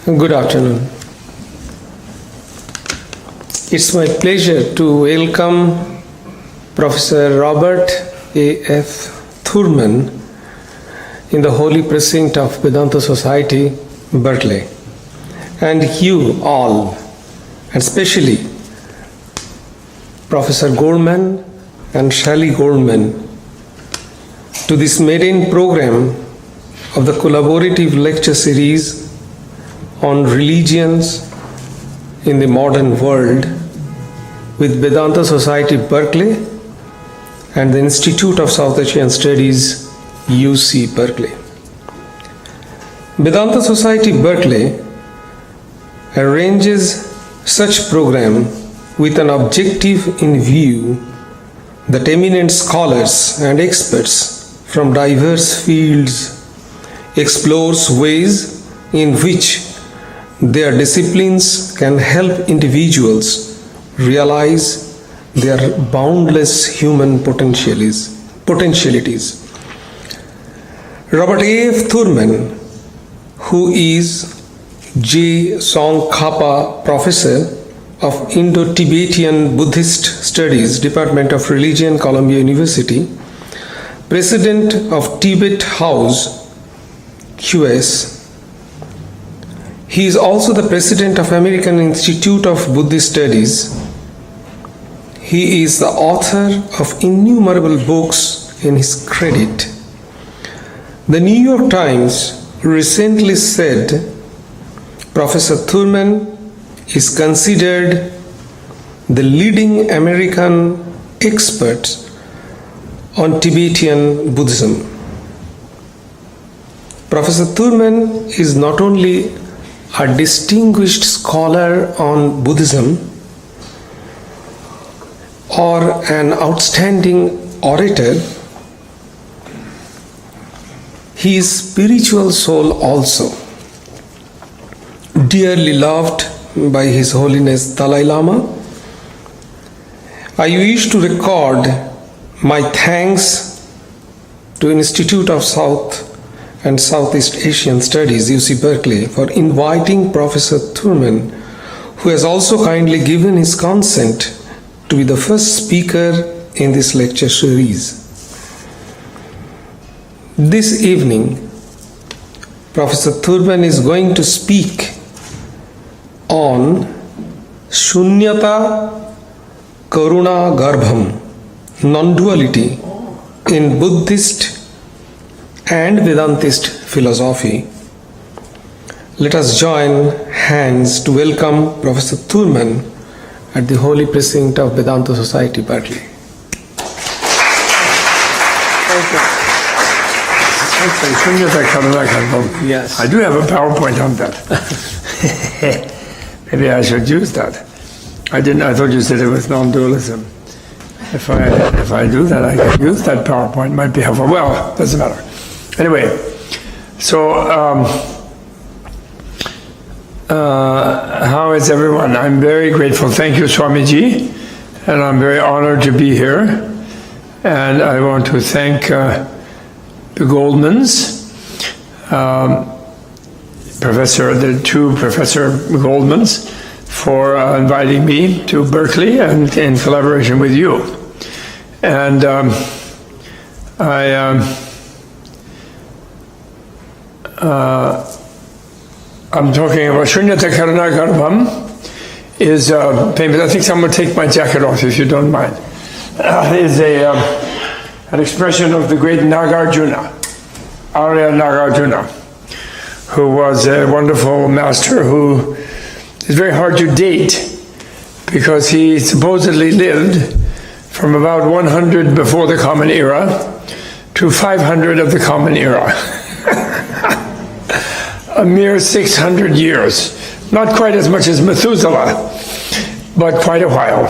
Good afternoon. It's my pleasure to welcome Professor Robert A.F. Thurman in the holy precinct of Vedanta Society, Berkeley, and you all, and especially Professor Gorman and Shelley Gorman, to this maiden program of the collaborative lecture series on religions in the modern world with Vedanta Society Berkeley and the Institute of South Asian Studies, UC Berkeley. Vedanta Society Berkeley arranges such program with an objective in view that eminent scholars and experts from diverse fields explores ways in which their disciplines can help individuals realize their boundless human potentialities. Robert A.F. Thurman, who is J. Tsongkhapa Professor of Indo-Tibetan Buddhist Studies, Department of Religion, Columbia University, President of Tibet House, QS. He is also the President of American Institute of Buddhist Studies. He is the author of innumerable books in his credit. The New York Times recently said Professor Thurman is considered the leading American expert on Tibetan Buddhism. Professor Thurman is not only a distinguished scholar on Buddhism or an outstanding orator, he is spiritual soul also, dearly loved by His Holiness Dalai Lama. I wish to record my thanks to Institute of South and Southeast Asian Studies, UC Berkeley, for inviting Professor Thurman, who has also kindly given his consent to be the first speaker in this lecture series. This evening, Professor Thurman is going to speak on Shunyata Karuna Garbham, non-duality in Buddhist and Vedantist philosophy. Let us join hands to welcome Professor Thurman at the holy precinct of Vedanta Society, Berkeley. Yes. I do have a PowerPoint on that. Maybe I should use that. I didn't. I thought you said it was non-dualism. If I do that, I can use that PowerPoint. Might be helpful. Well, doesn't matter. Anyway, so how is everyone? I'm very grateful. Thank you, Swamiji, and I'm very honored to be here. And I want to thank the Goldmans, the two Professor Goldmans, for inviting me to Berkeley and in collaboration with you. And I'm talking about Shunyata Karuna Garbham is famous. I think someone take my jacket off if you don't mind. Is an expression of the great Nagarjuna, Arya Nagarjuna, who was a wonderful master who is very hard to date because he supposedly lived from about 100 before the Common Era to 500 of the Common Era. A mere 600 years. Not quite as much as Methuselah, but quite a while.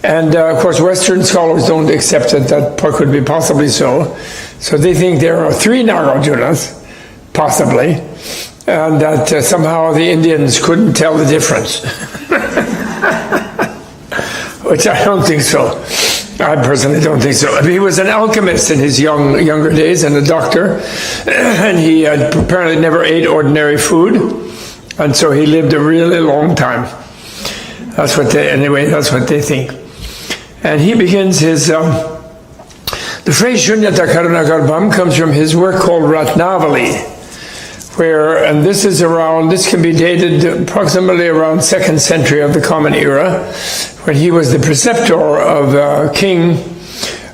And of course, Western scholars don't accept that could be possibly so. So they think there are 3 Nagarjunas, possibly, and that somehow the Indians couldn't tell the difference. Which I don't think so. I personally don't think so. He was an alchemist in his younger days and a doctor, and he had apparently never ate ordinary food, and so he lived a really long time. That's what they think. And he begins his, the phrase Shunyata Karuna Garbham comes from his work called Ratnavali, and this can be dated approximately around 2nd century of the Common Era, when he was the preceptor of king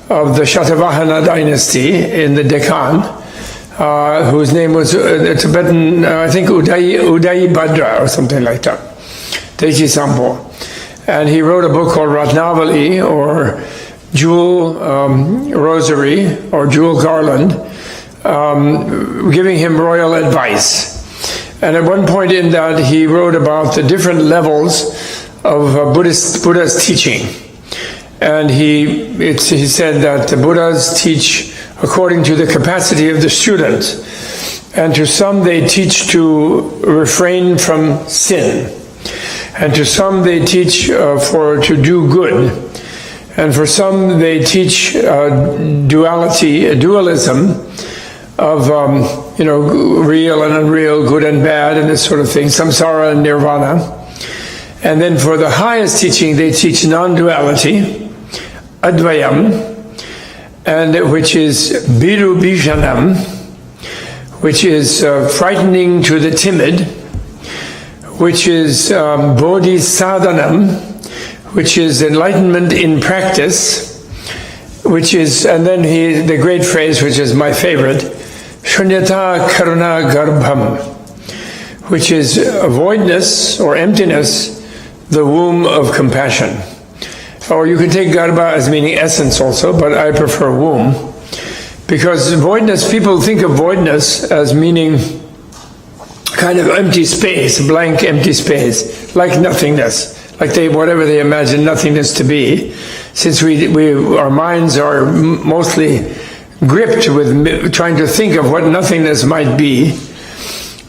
of the Shatavahana dynasty in the Deccan, whose name was Tibetan, I think Udayi Bhadra or something like that, Teji Sampo. And he wrote a book called Ratnavali, or Jewel Rosary, or Jewel Garland, giving him royal advice. And at one point in that, he wrote about the different levels of Buddha's teaching. And he said that the Buddhas teach according to the capacity of the student. And to some they teach to refrain from sin. And to some they teach to do good. And for some they teach dualism of real and unreal, good and bad, and this sort of thing, samsara and nirvana. And then for the highest teaching, they teach non-duality, advayam, and which is biru bijanam, which is frightening to the timid, which is bodhi sadhanam, which is enlightenment in practice, which is, and then the great phrase, which is my favorite, Shunyata Karuna Garbham, which is voidness or emptiness, the womb of compassion. Or you can take Garbha as meaning essence also, but I prefer womb. Because voidness, people think of voidness as meaning kind of empty space, blank empty space, like nothingness, like whatever they imagine nothingness to be. Since our minds are mostly gripped with trying to think of what nothingness might be,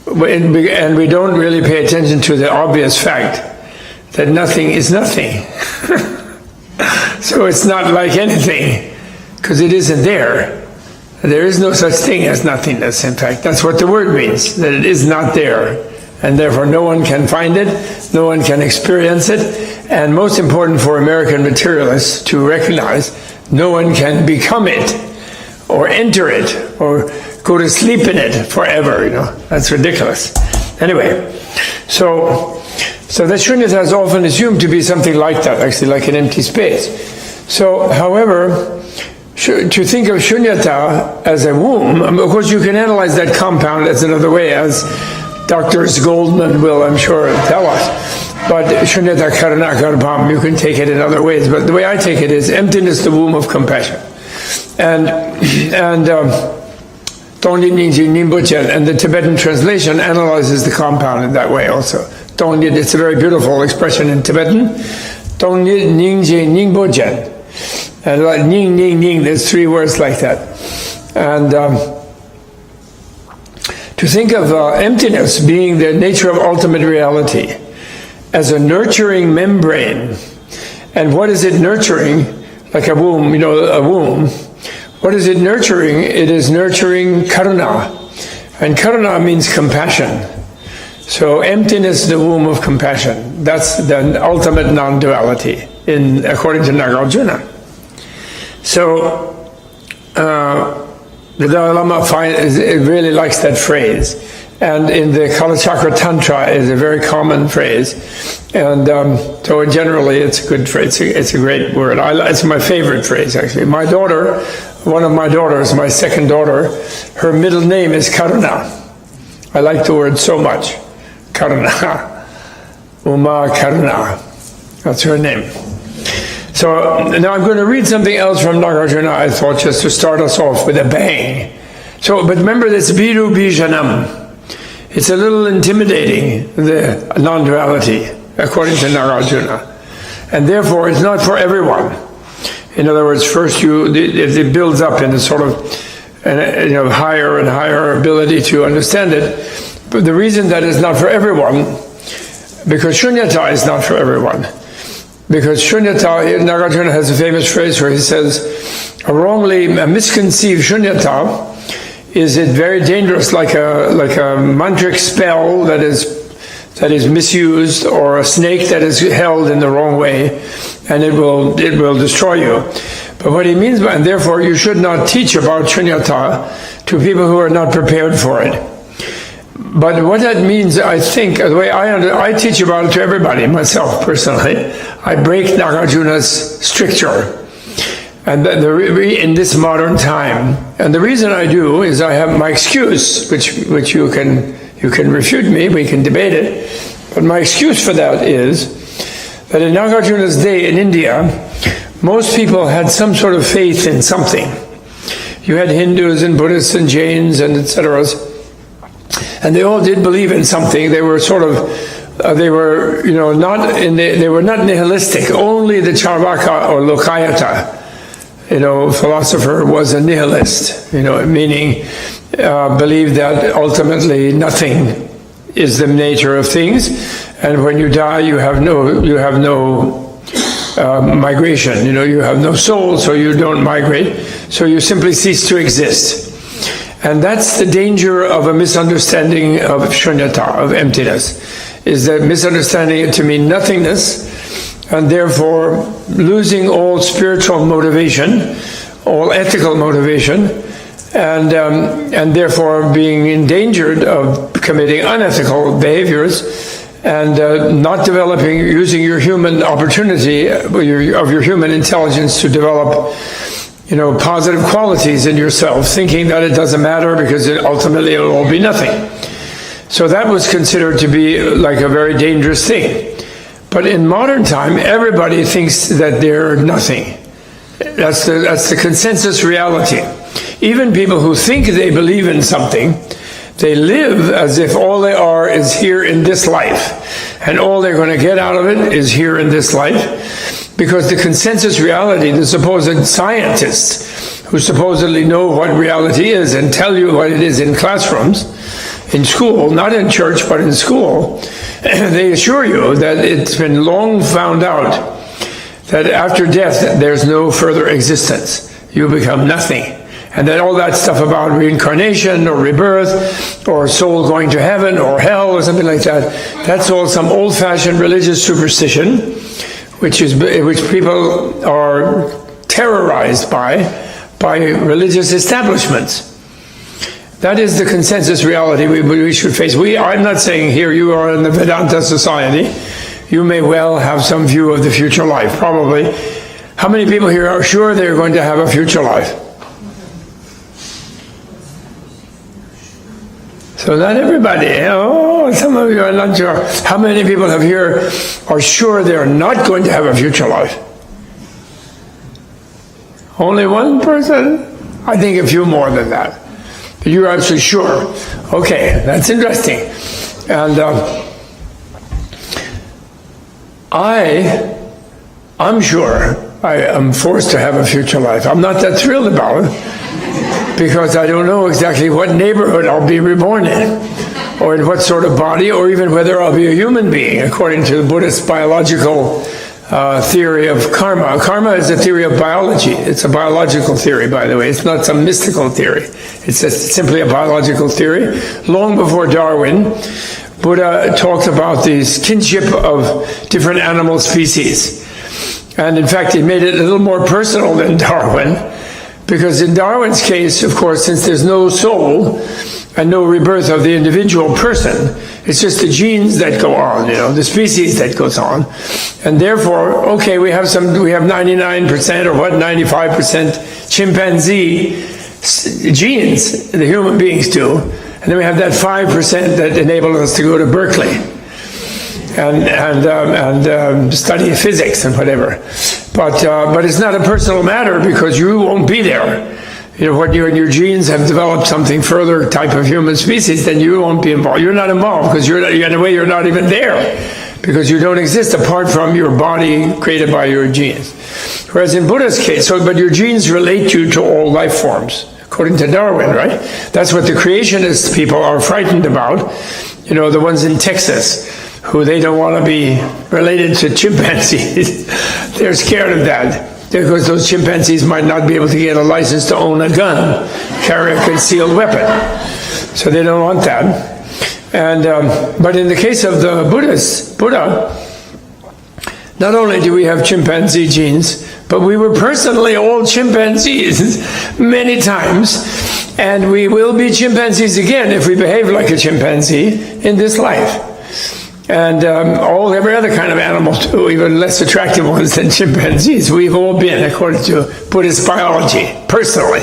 and we don't really pay attention to the obvious fact that nothing is nothing. So it's not like anything, because it isn't there. There is no such thing as nothingness, in fact. That's what the word means, that it is not there. And therefore no one can find it, no one can experience it, and most important for American materialists to recognize, no one can become it, or enter it, or go to sleep in it forever, That's ridiculous. Anyway, so that shunyata is often assumed to be something like that, actually, like an empty space. So, however, to think of shunyata as a womb, of course you can analyze that compound as another way, as Drs. Goldman will, I'm sure, tell us. But shunyata karuna garbham, you can take it in other ways. But the way I take it is emptiness, the womb of compassion. And the Tibetan translation analyzes the compound in that way also. It's a very beautiful expression in Tibetan. And like ning, ning, ning, there's 3 words like that. And to think of emptiness being the nature of ultimate reality as a nurturing membrane. And what is it nurturing? Like a womb, a womb. What is it nurturing? It is nurturing karuna. And karuna means compassion. So emptiness, the womb of compassion. That's the ultimate non-duality, according to Nagarjuna. So the Dalai Lama really likes that phrase. And in the Kalachakra Tantra is a very common phrase. And so generally it's a good phrase. It's a great word. It's my favorite phrase, actually. My daughter, one of my daughters, my second daughter, her middle name is Karuna. I like the word so much. Karuna. Uma Karuna. That's her name. So now I'm going to read something else from Nagarjuna, I thought, just to start us off with a bang. But remember this Viru Bijanam. It's a little intimidating, the non-duality, according to Nagarjuna. And therefore, it's not for everyone. In other words, first it builds up in a sort of higher and higher ability to understand it. But the reason that it's not for everyone, because shunyata is not for everyone, Because shunyata, Nagarjuna has a famous phrase where he says, a misconceived shunyata is it very dangerous, like a mantric spell that is misused, or a snake that is held in the wrong way, and it will destroy you. But what he means by, and therefore you should not teach about shunyata to people who are not prepared for it. But what that means, I think, the way I teach about it to everybody, myself personally, I break Nagarjuna's stricture. And in this modern time, and the reason I do is I have my excuse, which you can refute me, we can debate it, but my excuse for that is that in Nagarjuna's day in India, most people had some sort of faith in something. You had Hindus and Buddhists and Jains and etc. And they all did believe in something. They were sort of, they were not nihilistic. Only the Charvaka or Lokayata, philosopher was a nihilist, meaning believed that ultimately nothing is the nature of things, and when you die, you have no migration. You have no soul, so you don't migrate, so you simply cease to exist. And that's the danger of a misunderstanding of shunyata, of emptiness, is that misunderstanding it to mean nothingness, and therefore losing all spiritual motivation, all ethical motivation, and therefore being endangered of committing unethical behaviors, and not developing, using your human opportunity, of your human intelligence to develop positive qualities in yourself, thinking that it doesn't matter because ultimately it'll all be nothing. So that was considered to be like a very dangerous thing. But in modern time, everybody thinks that they're nothing. That's the consensus reality. Even people who think they believe in something, they live as if all they are is here in this life, and all they're going to get out of it is here in this life. Because the consensus reality, the supposed scientists who supposedly know what reality is and tell you what it is in classrooms, in school, not in church, but in school, they assure you that it's been long found out that after death, there's no further existence. You become nothing. And that all that stuff about reincarnation or rebirth or soul going to heaven or hell or something like that, that's all some old-fashioned religious superstition, which people are terrorized by religious establishments. That is the consensus reality we should face. I'm not saying here you are in the Vedanta society. You may well have some view of the future life, probably. How many people here are sure they're going to have a future life? So not everybody. Some of you are not sure. How many people here are sure they're not going to have a future life? Only one person? I think a few more than that. But you're absolutely sure. Okay, that's interesting. And I'm sure I am forced to have a future life. I'm not that thrilled about it, because I don't know exactly what neighborhood I'll be reborn in, or in what sort of body, or even whether I'll be a human being, according to the Buddhist biological theory of karma. Karma is a theory of biology. It's a biological theory, by the way. It's not some mystical theory. It's simply a biological theory. Long before Darwin, Buddha talked about this kinship of different animal species. And in fact, he made it a little more personal than Darwin, because in Darwin's case, of course, since there's no soul and no rebirth of the individual person, it's just the genes that go on, the species that goes on. And therefore, okay, we have 99% or 95% chimpanzee genes, the human beings do. And then we have that 5% that enable us to go to Berkeley and study physics and whatever. But it's not a personal matter, because you won't be there. When your genes have developed something further type of human species, then you won't be involved. You're not involved, because in a way you're not even there, because you don't exist apart from your body created by your genes. Whereas in Buddha's case, but your genes relate you to all life forms, according to Darwin, right? That's what the creationist people are frightened about. The ones in Texas who they don't want to be related to chimpanzees. They're scared of that because those chimpanzees might not be able to get a license to own a gun, carry a concealed weapon. So they don't want that. And but in the case of the Buddha, not only do we have chimpanzee genes, but we were personally all chimpanzees many times, and we will be chimpanzees again if we behave like a chimpanzee in this life. And every other kind of animal too, even less attractive ones than chimpanzees, we've all been, according to Buddhist biology, personally.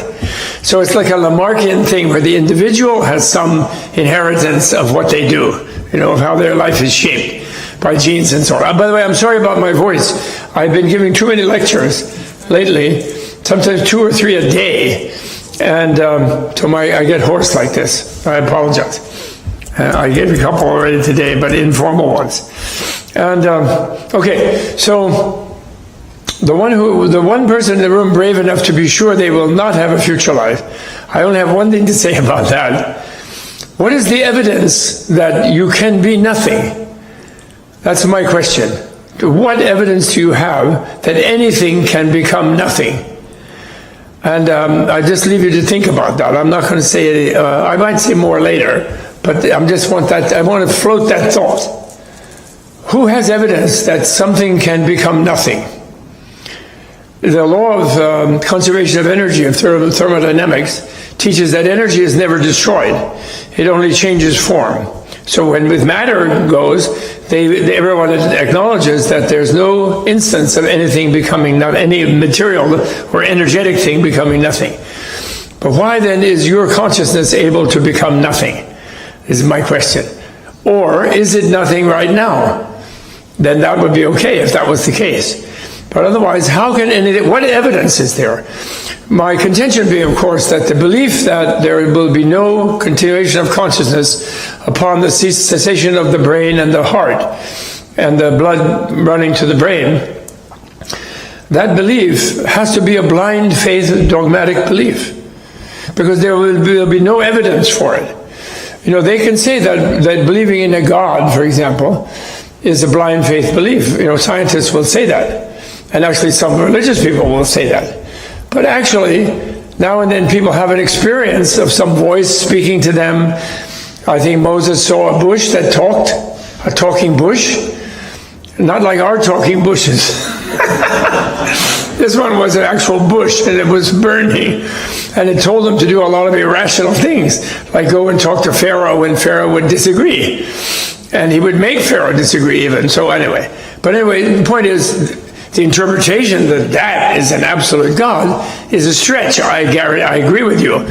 So it's like a Lamarckian thing where the individual has some inheritance of what they do, of how their life is shaped by genes and so on. By the way, I'm sorry about my voice. I've been giving too many lectures lately, sometimes 2 or 3 a day, and I get hoarse like this. I apologize. I gave a couple already today, but informal ones. And okay, so the one person in the room brave enough to be sure they will not have a future life, I only have one thing to say about that. What is the evidence that you can be nothing? That's my question. What evidence do you have that anything can become nothing? And I just leave you to think about that. I'm not going to say, I might say more later, but I want to float that thought. Who has evidence that something can become nothing? The law of conservation of energy of thermodynamics teaches that energy is never destroyed. It only changes form. So when with matter goes, everyone acknowledges that there's no instance of anything becoming any material or energetic thing becoming nothing. But why then is your consciousness able to become nothing, is my question. Or is it nothing right now? Then that would be okay if that was the case. But otherwise, what evidence is there? My contention being, of course, that the belief that there will be no continuation of consciousness upon the cessation of the brain and the heart and the blood running to the brain, that belief has to be a blind faith dogmatic belief, because there will be no evidence for it. They can say that believing in a God, for example, is a blind faith belief. Scientists will say that. And actually some religious people will say that. But actually, now and then people have an experience of some voice speaking to them. I think Moses saw a bush that talked, a talking bush. Not like our talking bushes. This one was an actual bush, and it was burning. And it told them to do a lot of irrational things, like go and talk to Pharaoh when Pharaoh would disagree. And he would make Pharaoh disagree even. But anyway, the point is, the interpretation that is an absolute God is a stretch. I agree with you.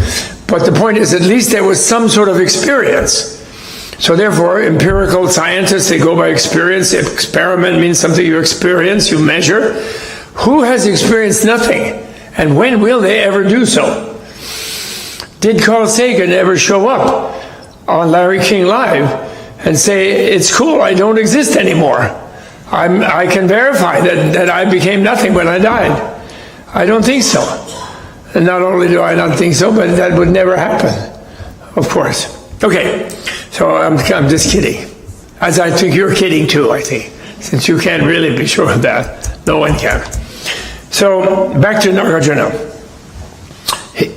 But the point is, at least there was some sort of experience. So therefore, empirical scientists, they go by experience. Experiment means something you experience, you measure. Who has experienced nothing? And when will they ever do so? Did Carl Sagan ever show up on Larry King Live and say, it's cool, I don't exist anymore? I can verify that I became nothing when I died. I don't think so. And not only do I not think so, but that would never happen, of course. Okay, so I'm just kidding. As I think you're kidding too, I think. Since you can't really be sure of that. No one can. So, back to Nagarjuna.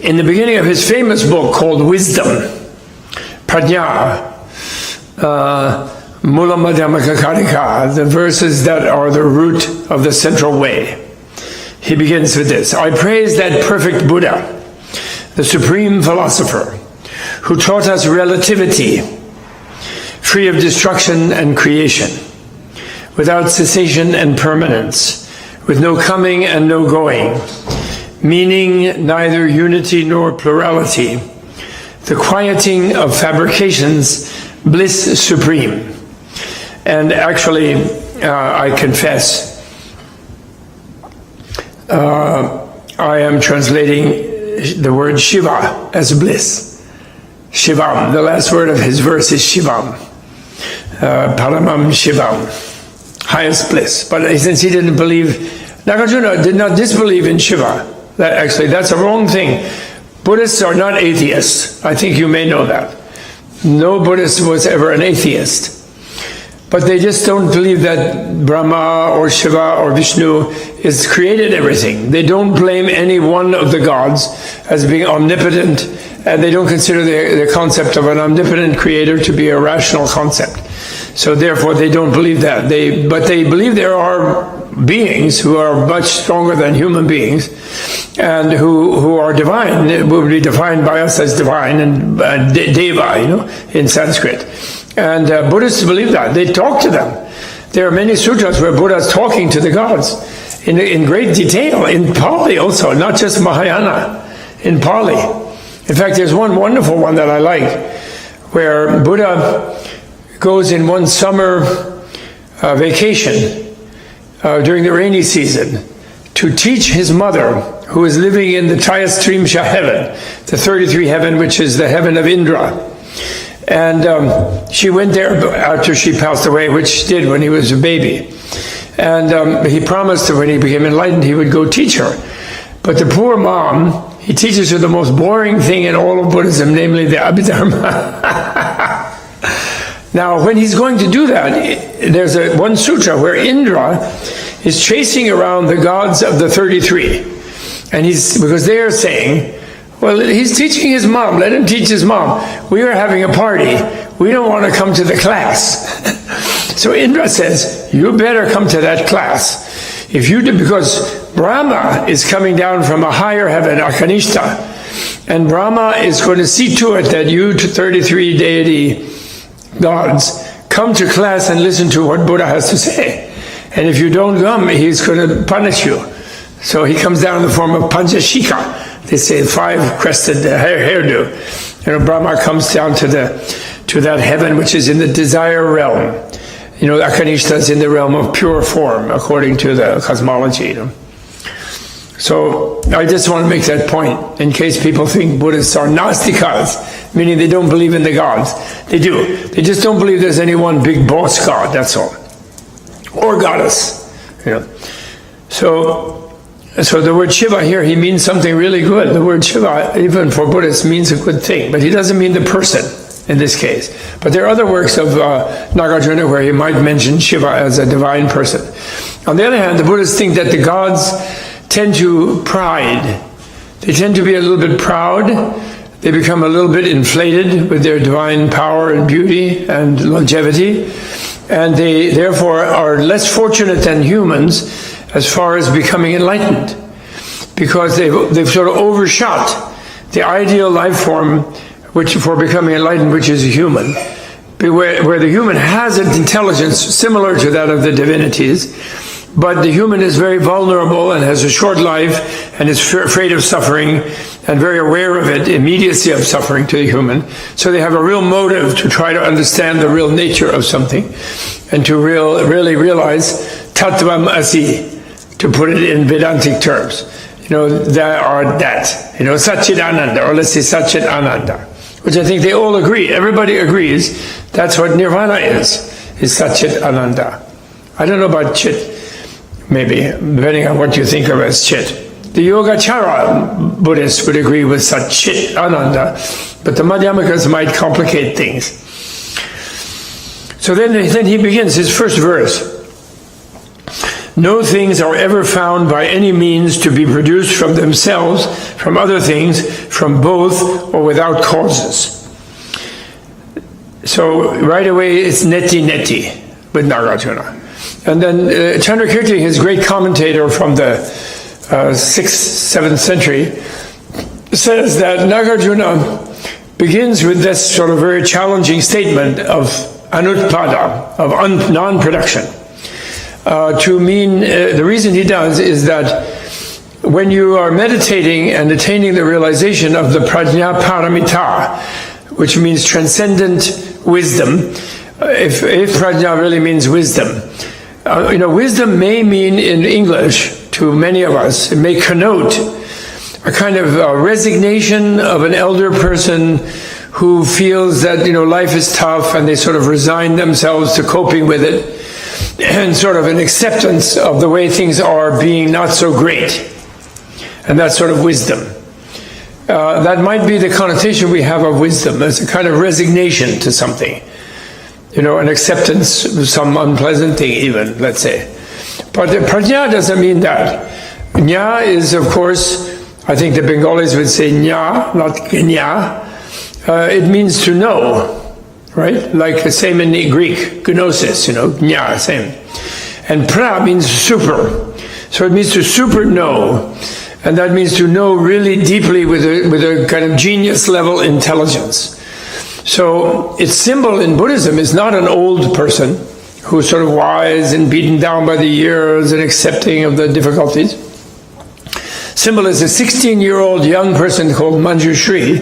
In the beginning of his famous book called Wisdom, Prajna, Mula Madhyamaka Karika, the verses that are the root of the central way. He begins with this: I praise that perfect Buddha, the supreme philosopher, who taught us relativity, free of destruction and creation, without cessation and permanence, with no coming and no going, meaning neither unity nor plurality, the quieting of fabrications, bliss supreme. And actually, I confess, I am translating the word Shiva as bliss. Shivam, the last word of his verse is Shivam. Paramam Shivam, highest bliss. But since he didn't believe, Nagarjuna did not disbelieve in Shiva. That's a wrong thing. Buddhists are not atheists. I think you may know that. No Buddhist was ever an atheist. But they just don't believe that Brahma or Shiva or Vishnu has created everything. They don't blame any one of the gods as being omnipotent, and they don't consider the concept of an omnipotent creator to be a rational concept. So therefore they don't believe that. But they believe there are beings who are much stronger than human beings and who are divine, will be defined by us as divine, and deva, in Sanskrit. And Buddhists believe that. They talk to them. There are many sutras where Buddha is talking to the gods in great detail, in Pali also, not just Mahayana, in Pali. In fact, there's one wonderful one that I like, where Buddha goes in one summer vacation during the rainy season to teach his mother, who is living in the Trayastrimsha heaven, the 33 heaven, which is the heaven of Indra. And she went there after she passed away, which she did when he was a baby. And he promised that when he became enlightened, he would go teach her. But the poor mom, he teaches her the most boring thing in all of Buddhism, namely the Abhidharma. Now, when he's going to do that, there's one sutra where Indra is chasing around the gods of the 33. And because they are saying, well, he's teaching his mom, let him teach his mom. We are having a party. We don't want to come to the class. So Indra says, you better come to that class. If you do, because Brahma is coming down from a higher heaven, Akanishta. And Brahma is going to see to it that you 33 deity gods come to class and listen to what Buddha has to say. And if you don't come, he's going to punish you. So he comes down in the form of Panchashika. They say 5-crested hairdo. Brahma comes down to that heaven which is in the desire realm. Akanishta is in the realm of pure form, according to the cosmology. So I just want to make that point in case people think Buddhists are Nastikas, meaning they don't believe in the gods. They do. They just don't believe there's any one big boss god, that's all. Or goddess. So the word Shiva here, he means something really good. The word Shiva, even for Buddhists, means a good thing. But he doesn't mean the person in this case. But there are other works of Nagarjuna where he might mention Shiva as a divine person. On the other hand, the Buddhists think that the gods tend to pride. They tend to be a little bit proud. They become a little bit inflated with their divine power and beauty and longevity. And they therefore are less fortunate than humans as far as becoming enlightened, because they've sort of overshot the ideal life form for becoming enlightened, which is a human, where the human has an intelligence similar to that of the divinities, but the human is very vulnerable and has a short life and is afraid of suffering and very aware of it, immediacy of suffering to the human. So they have a real motive to try to understand the real nature of something and to really realize tattvam asi, to put it in Vedantic terms. That, Satchidananda, or let's say Satchit Ananda, which I think they all agree. Everybody agrees that's what Nirvana is Satchit Ananda. I don't know about Chit, maybe, depending on what you think of as Chit. The Yogacara Buddhists would agree with Satchit Ananda, but the Madhyamikas might complicate things. So then he begins his first verse. No things are ever found by any means to be produced from themselves, from other things, from both, or without causes. So right away it's neti with Nagarjuna. And then Chandrakirti, his great commentator from the 6th, 7th century, says that Nagarjuna begins with this sort of very challenging statement of anutpada, of non-production. To mean, the reason he does is that when you are meditating and attaining the realization of the prajna paramita, which means transcendent wisdom, if prajna really means wisdom, wisdom may mean in English to many of us, it may connote a kind of resignation of an elder person who feels that life is tough and they sort of resign themselves to coping with it, and sort of an acceptance of the way things are being not so great. And that's sort of wisdom. That might be the connotation we have of wisdom, as a kind of resignation to something. an acceptance of some unpleasant thing even, let's say. But the prajna doesn't mean that. Jna is, of course, I think the Bengalis would say jna, not gnya. It means to know, right? Like the same in Greek, gnosis, jna, same. And pra means super. So it means to super know. And that means to know really deeply with a kind of genius level intelligence. So its symbol in Buddhism is not an old person who's sort of wise and beaten down by the years and accepting of the difficulties. Symbol is a 16-year-old young person called Manjushri,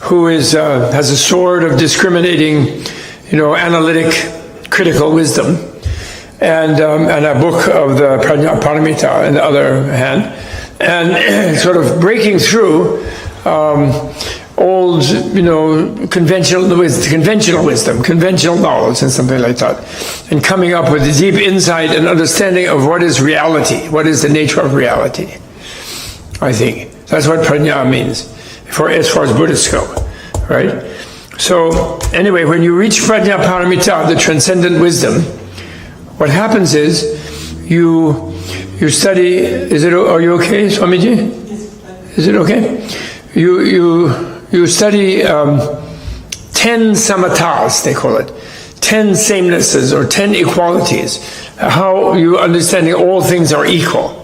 who has a sword of discriminating, analytic, critical wisdom, and a book of the Paramita on the other hand, and sort of breaking through old, conventional wisdom, conventional knowledge, and something like that, and coming up with a deep insight and understanding of what is reality, what is the nature of reality. I think that's what prajna means, as far as Buddhists go, right? So anyway, when you reach prajna paramita, the transcendent wisdom, what happens is you study. Are you okay, Swamiji? Is it okay? You study 10 samatas, they call it, 10 samenesses or 10 equalities. How you understanding all things are equal.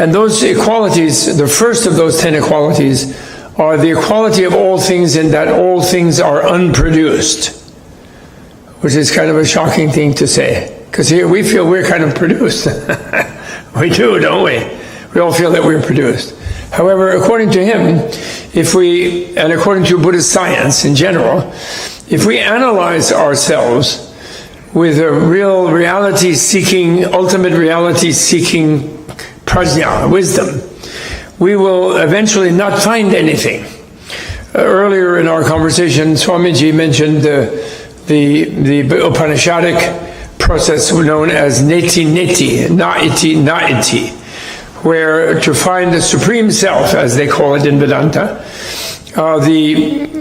And those equalities, the first of those 10 equalities, are the equality of all things in that all things are unproduced, which is kind of a shocking thing to say. Because here we feel we're kind of produced. We do, don't we? We all feel that we're produced. However, according to him, and according to Buddhist science in general, if we analyze ourselves with a real reality-seeking, ultimate reality-seeking prajna, wisdom, we will eventually not find anything. Earlier in our conversation, Swamiji mentioned the Upanishadic process known as neti neti, na-iti, where to find the Supreme Self, as they call it in Vedanta,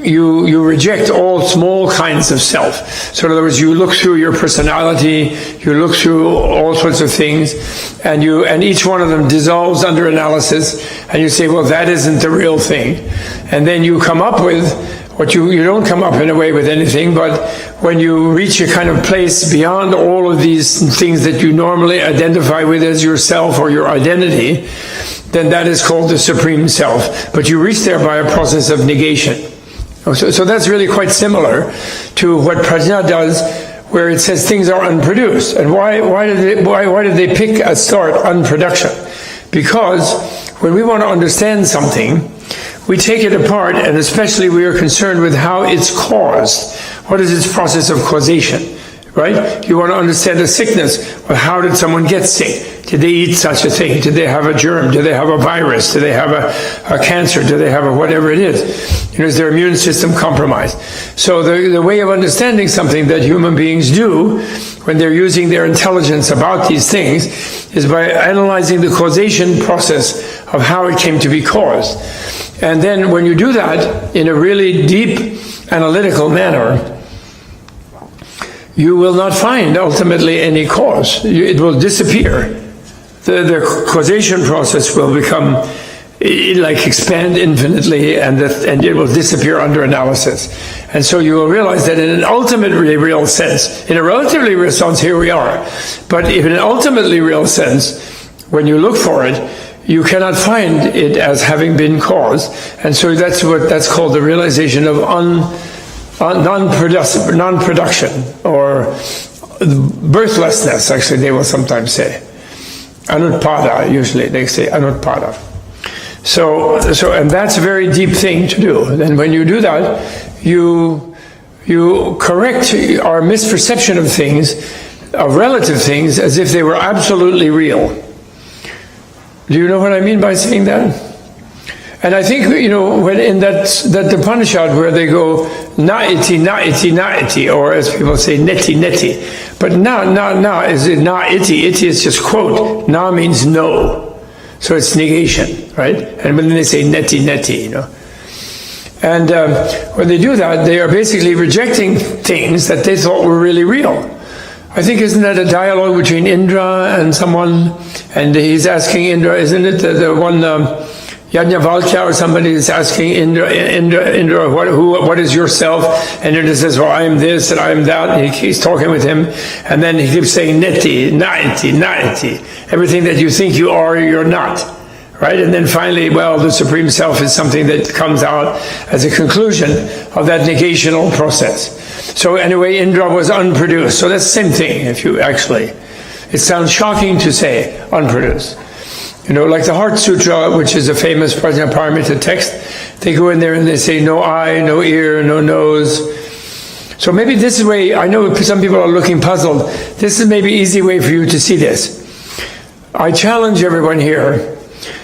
you reject all small kinds of self. So in other words, you look through your personality, you look through all sorts of things, and each one of them dissolves under analysis, and you say, well, that isn't the real thing. And then you come up with what you don't come up in a way with anything, but when you reach a kind of place beyond all of these things that you normally identify with as yourself or your identity, then that is called the Supreme Self. But you reach there by a process of negation. So that's really quite similar to what prajna does, where it says things are unproduced. And why did they pick a start, unproduction? Because when we want to understand something, we take it apart, and especially we are concerned with how it's caused. What is its process of causation, right? You want to understand a sickness. Well, how did someone get sick? Did they eat such a thing? Did they have a germ? Did they have a virus? Did they have a cancer? Do they have a whatever it is? Is their immune system compromised? So the way of understanding something that human beings do when they're using their intelligence about these things is by analyzing the causation process of how it came to be caused. And then when you do that in a really deep analytical manner, you will not find ultimately any cause. It will disappear. The causation process will become, expand infinitely, and it will disappear under analysis. And so you will realize that in an ultimately real sense, in a relatively real sense, here we are. But if in an ultimately real sense, when you look for it, you cannot find it as having been caused. And so that's called the realization of non-production, or birthlessness, actually, they will sometimes say. Anutpada, usually they say anutpada. So, and that's a very deep thing to do. And when you do that, you correct our misperception of things, of relative things, as if they were absolutely real. Do you know what I mean by saying that? And I think, when in that Upanishad where they go, na-iti, na-iti, na-iti, or as people say, neti, neti. But na, is it na-iti? Iti is just quote. Na means no. So it's negation, right? And when they say neti, neti, And when they do that, they are basically rejecting things that they thought were really real. I think, isn't that a dialogue between Indra and someone? And he's asking Indra, isn't it the one, Yajnavalkya or somebody is asking Indra, what is yourself? And Indra says, well, I am this and I am that. And he's talking with him. And then he keeps saying, neti, naiti, naiti. Everything that you think you are, you're not. Right? And then finally, well, the Supreme Self is something that comes out as a conclusion of that negational process. So anyway, Indra was unproduced. So that's the same thing, if you actually, it sounds shocking to say unproduced. You know, like the Heart Sutra, which is a famous Prajnaparamita text, they go in there and they say no eye, no ear, no nose. So maybe this is a way, I know some people are looking puzzled. This is maybe an easy way for you to see this. I challenge everyone here,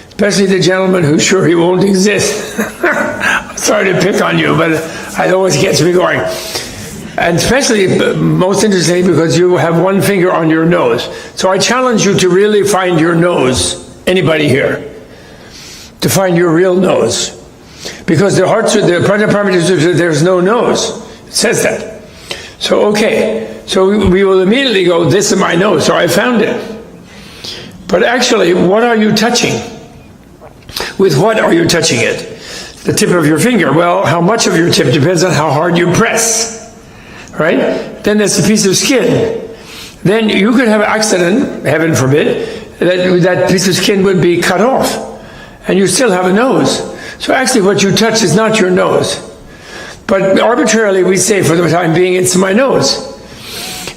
especially the gentleman who's sure he won't exist. I'm sorry to pick on you, but it always gets me going. And especially, most interestingly, because you have one finger on your nose. So I challenge you to really find your nose, anybody here, to find your real nose. Because the Prajnaparamita Sutra, there's no nose. It says that. So, okay, so we will immediately go, this is my nose, so I found it. But actually, what are you touching? With what are you touching it? The tip of your finger. Well, how much of your tip depends on how hard you press. Right? Then there's a piece of skin. Then you could have an accident, heaven forbid, that piece of skin would be cut off. And you still have a nose. So actually what you touch is not your nose. But arbitrarily we say for the time being, it's my nose.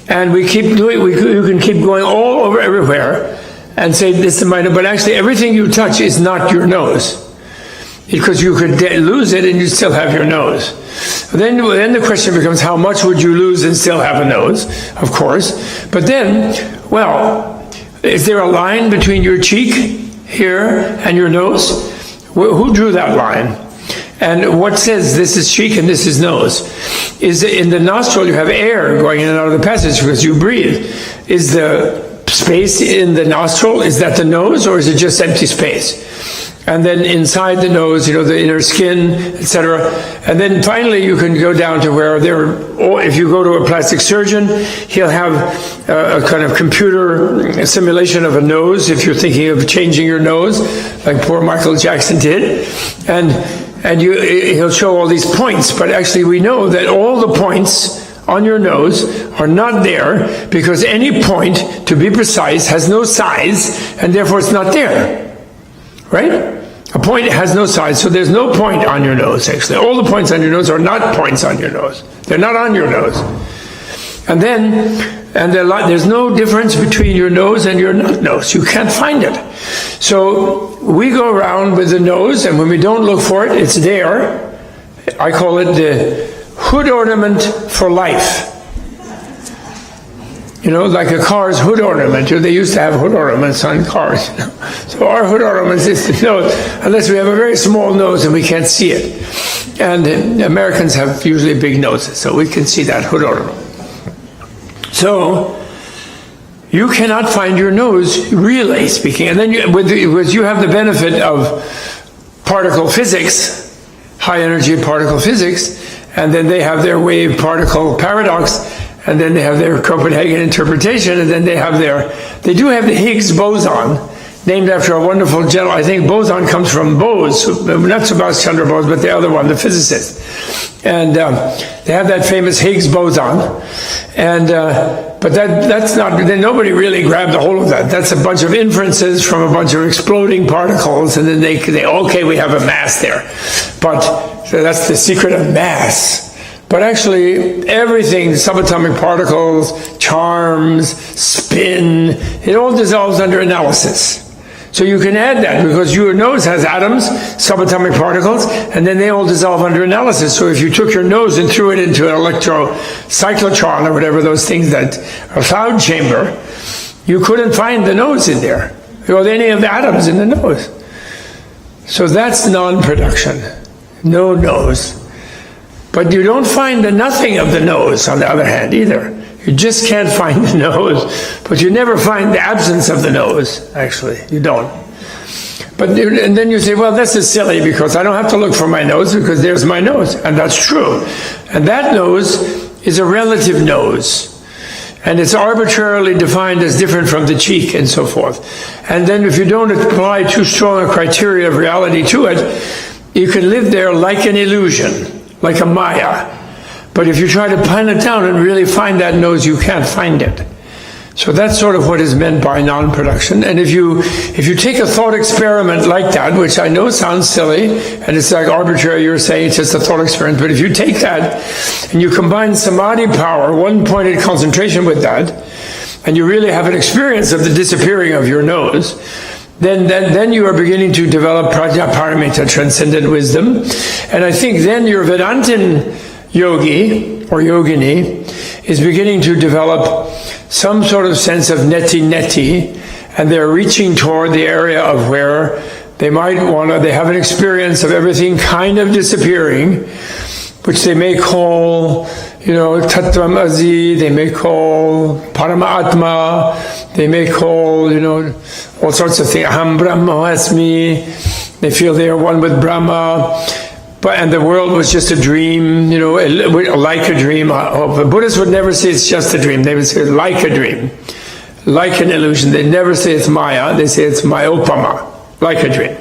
And we keep doing, you can keep going all over everywhere and say this is my nose. But actually everything you touch is not your nose. Because you could lose it and you still have your nose. Then the question becomes, how much would you lose and still have a nose? Of course. But then, well, is there a line between your cheek here and your nose? Who drew that line? And what says this is cheek and this is nose? Is in the nostril you have air going in and out of the passage because you breathe. Is the space in the nostril, is that the nose or is it just empty space? And then inside the nose, you know, the inner skin, etc. And then finally you can go down to where if you go to a plastic surgeon, he'll have a kind of computer simulation of a nose, if you're thinking of changing your nose, like poor Michael Jackson did. And he'll show all these points, but actually we know that all the points on your nose are not there because any point, to be precise, has no size, and therefore it's not there. Right? A point has no size, so there's no point on your nose, actually. All the points on your nose are not points on your nose. They're not on your nose. And then, there's no difference between your nose and your not nose. You can't find it. So we go around with the nose, and when we don't look for it, it's there. I call it the hood ornament for life. You know, like a car's hood ornament. They used to have hood ornaments on cars. You know? So our hood ornament is the nose, unless we have a very small nose and we can't see it. And Americans have usually big noses, so we can see that hood ornament. So you cannot find your nose, really speaking. And then you have the benefit of particle physics, high energy particle physics, and then they have their wave particle paradox. And then they have their Copenhagen interpretation, and then they do have the Higgs boson, named after a wonderful gentleman. I think boson comes from Bose, not Subhash Chandra Bose, but the other one, the physicist. And they have that famous Higgs boson. And but that's not, then nobody really grabbed a hold of that. That's a bunch of inferences from a bunch of exploding particles, and then they okay, we have a mass there. But so that's the secret of mass. But actually, everything, subatomic particles, charms, spin, it all dissolves under analysis. So you can add that because your nose has atoms, subatomic particles, and then they all dissolve under analysis. So if you took your nose and threw it into an electrocyclotron or whatever those things that are cloud chamber, you couldn't find the nose in there, or any of the atoms in the nose. So that's non-production, no nose. But you don't find the nothing of the nose, on the other hand, either. You just can't find the nose, but you never find the absence of the nose, actually. You don't. And then you say, well, this is silly because I don't have to look for my nose because there's my nose. And that's true. And that nose is a relative nose. And it's arbitrarily defined as different from the cheek and so forth. And then if you don't apply too strong a criteria of reality to it, you can live there like an illusion, like a Maya. But if you try to pin it down and really find that nose, you can't find it. So that's sort of what is meant by non-production. And if you take a thought experiment like that, which I know sounds silly, and it's like arbitrary, you're saying it's just a thought experiment, but if you take that and you combine samadhi power, one-pointed concentration with that, and you really have an experience of the disappearing of your nose, then you are beginning to develop prajnaparamita, transcendent wisdom. And I think then your Vedantin yogi or yogini is beginning to develop some sort of sense of neti, and they're reaching toward the area of where they have an experience of everything kind of disappearing, which they may call, Tattvam Asi, they may call Paramatma, they may call, all sorts of things, Aham Brahmasmi, they feel they are one with Brahma. And the world was just a dream, like a dream. The Buddhists would never say it's just a dream. They would say like a dream, like an illusion. They never say it's Maya. They say it's Mayopama, like a dream.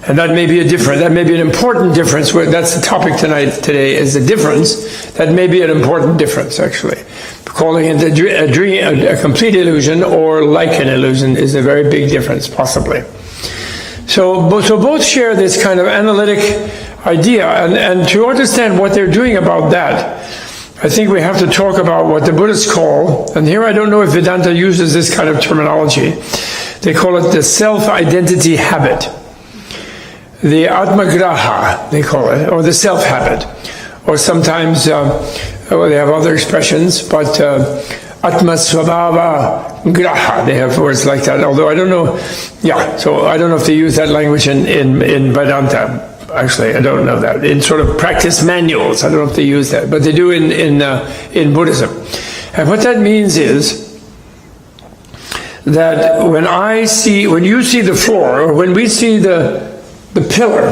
And that may be that may be an important difference. That's the topic today is the difference. That may be an important difference, actually. Calling it a dream, a complete illusion, or like an illusion is a very big difference, possibly. So both share this kind of analytic idea, and to understand what they're doing about that, I think we have to talk about what the Buddhists call, and here I don't know if Vedanta uses this kind of terminology, they call it the self-identity habit, the atmagraha, they call it, or the self-habit, or sometimes they have other expressions, but Atma Svabhava Graha, they have words like that, although I don't know, so I don't know if they use that language in Vedanta. Actually, I don't know that. In sort of practice manuals, I don't know if they use that, but they do in Buddhism. And what that means is that when you see the floor, or when we see the pillar,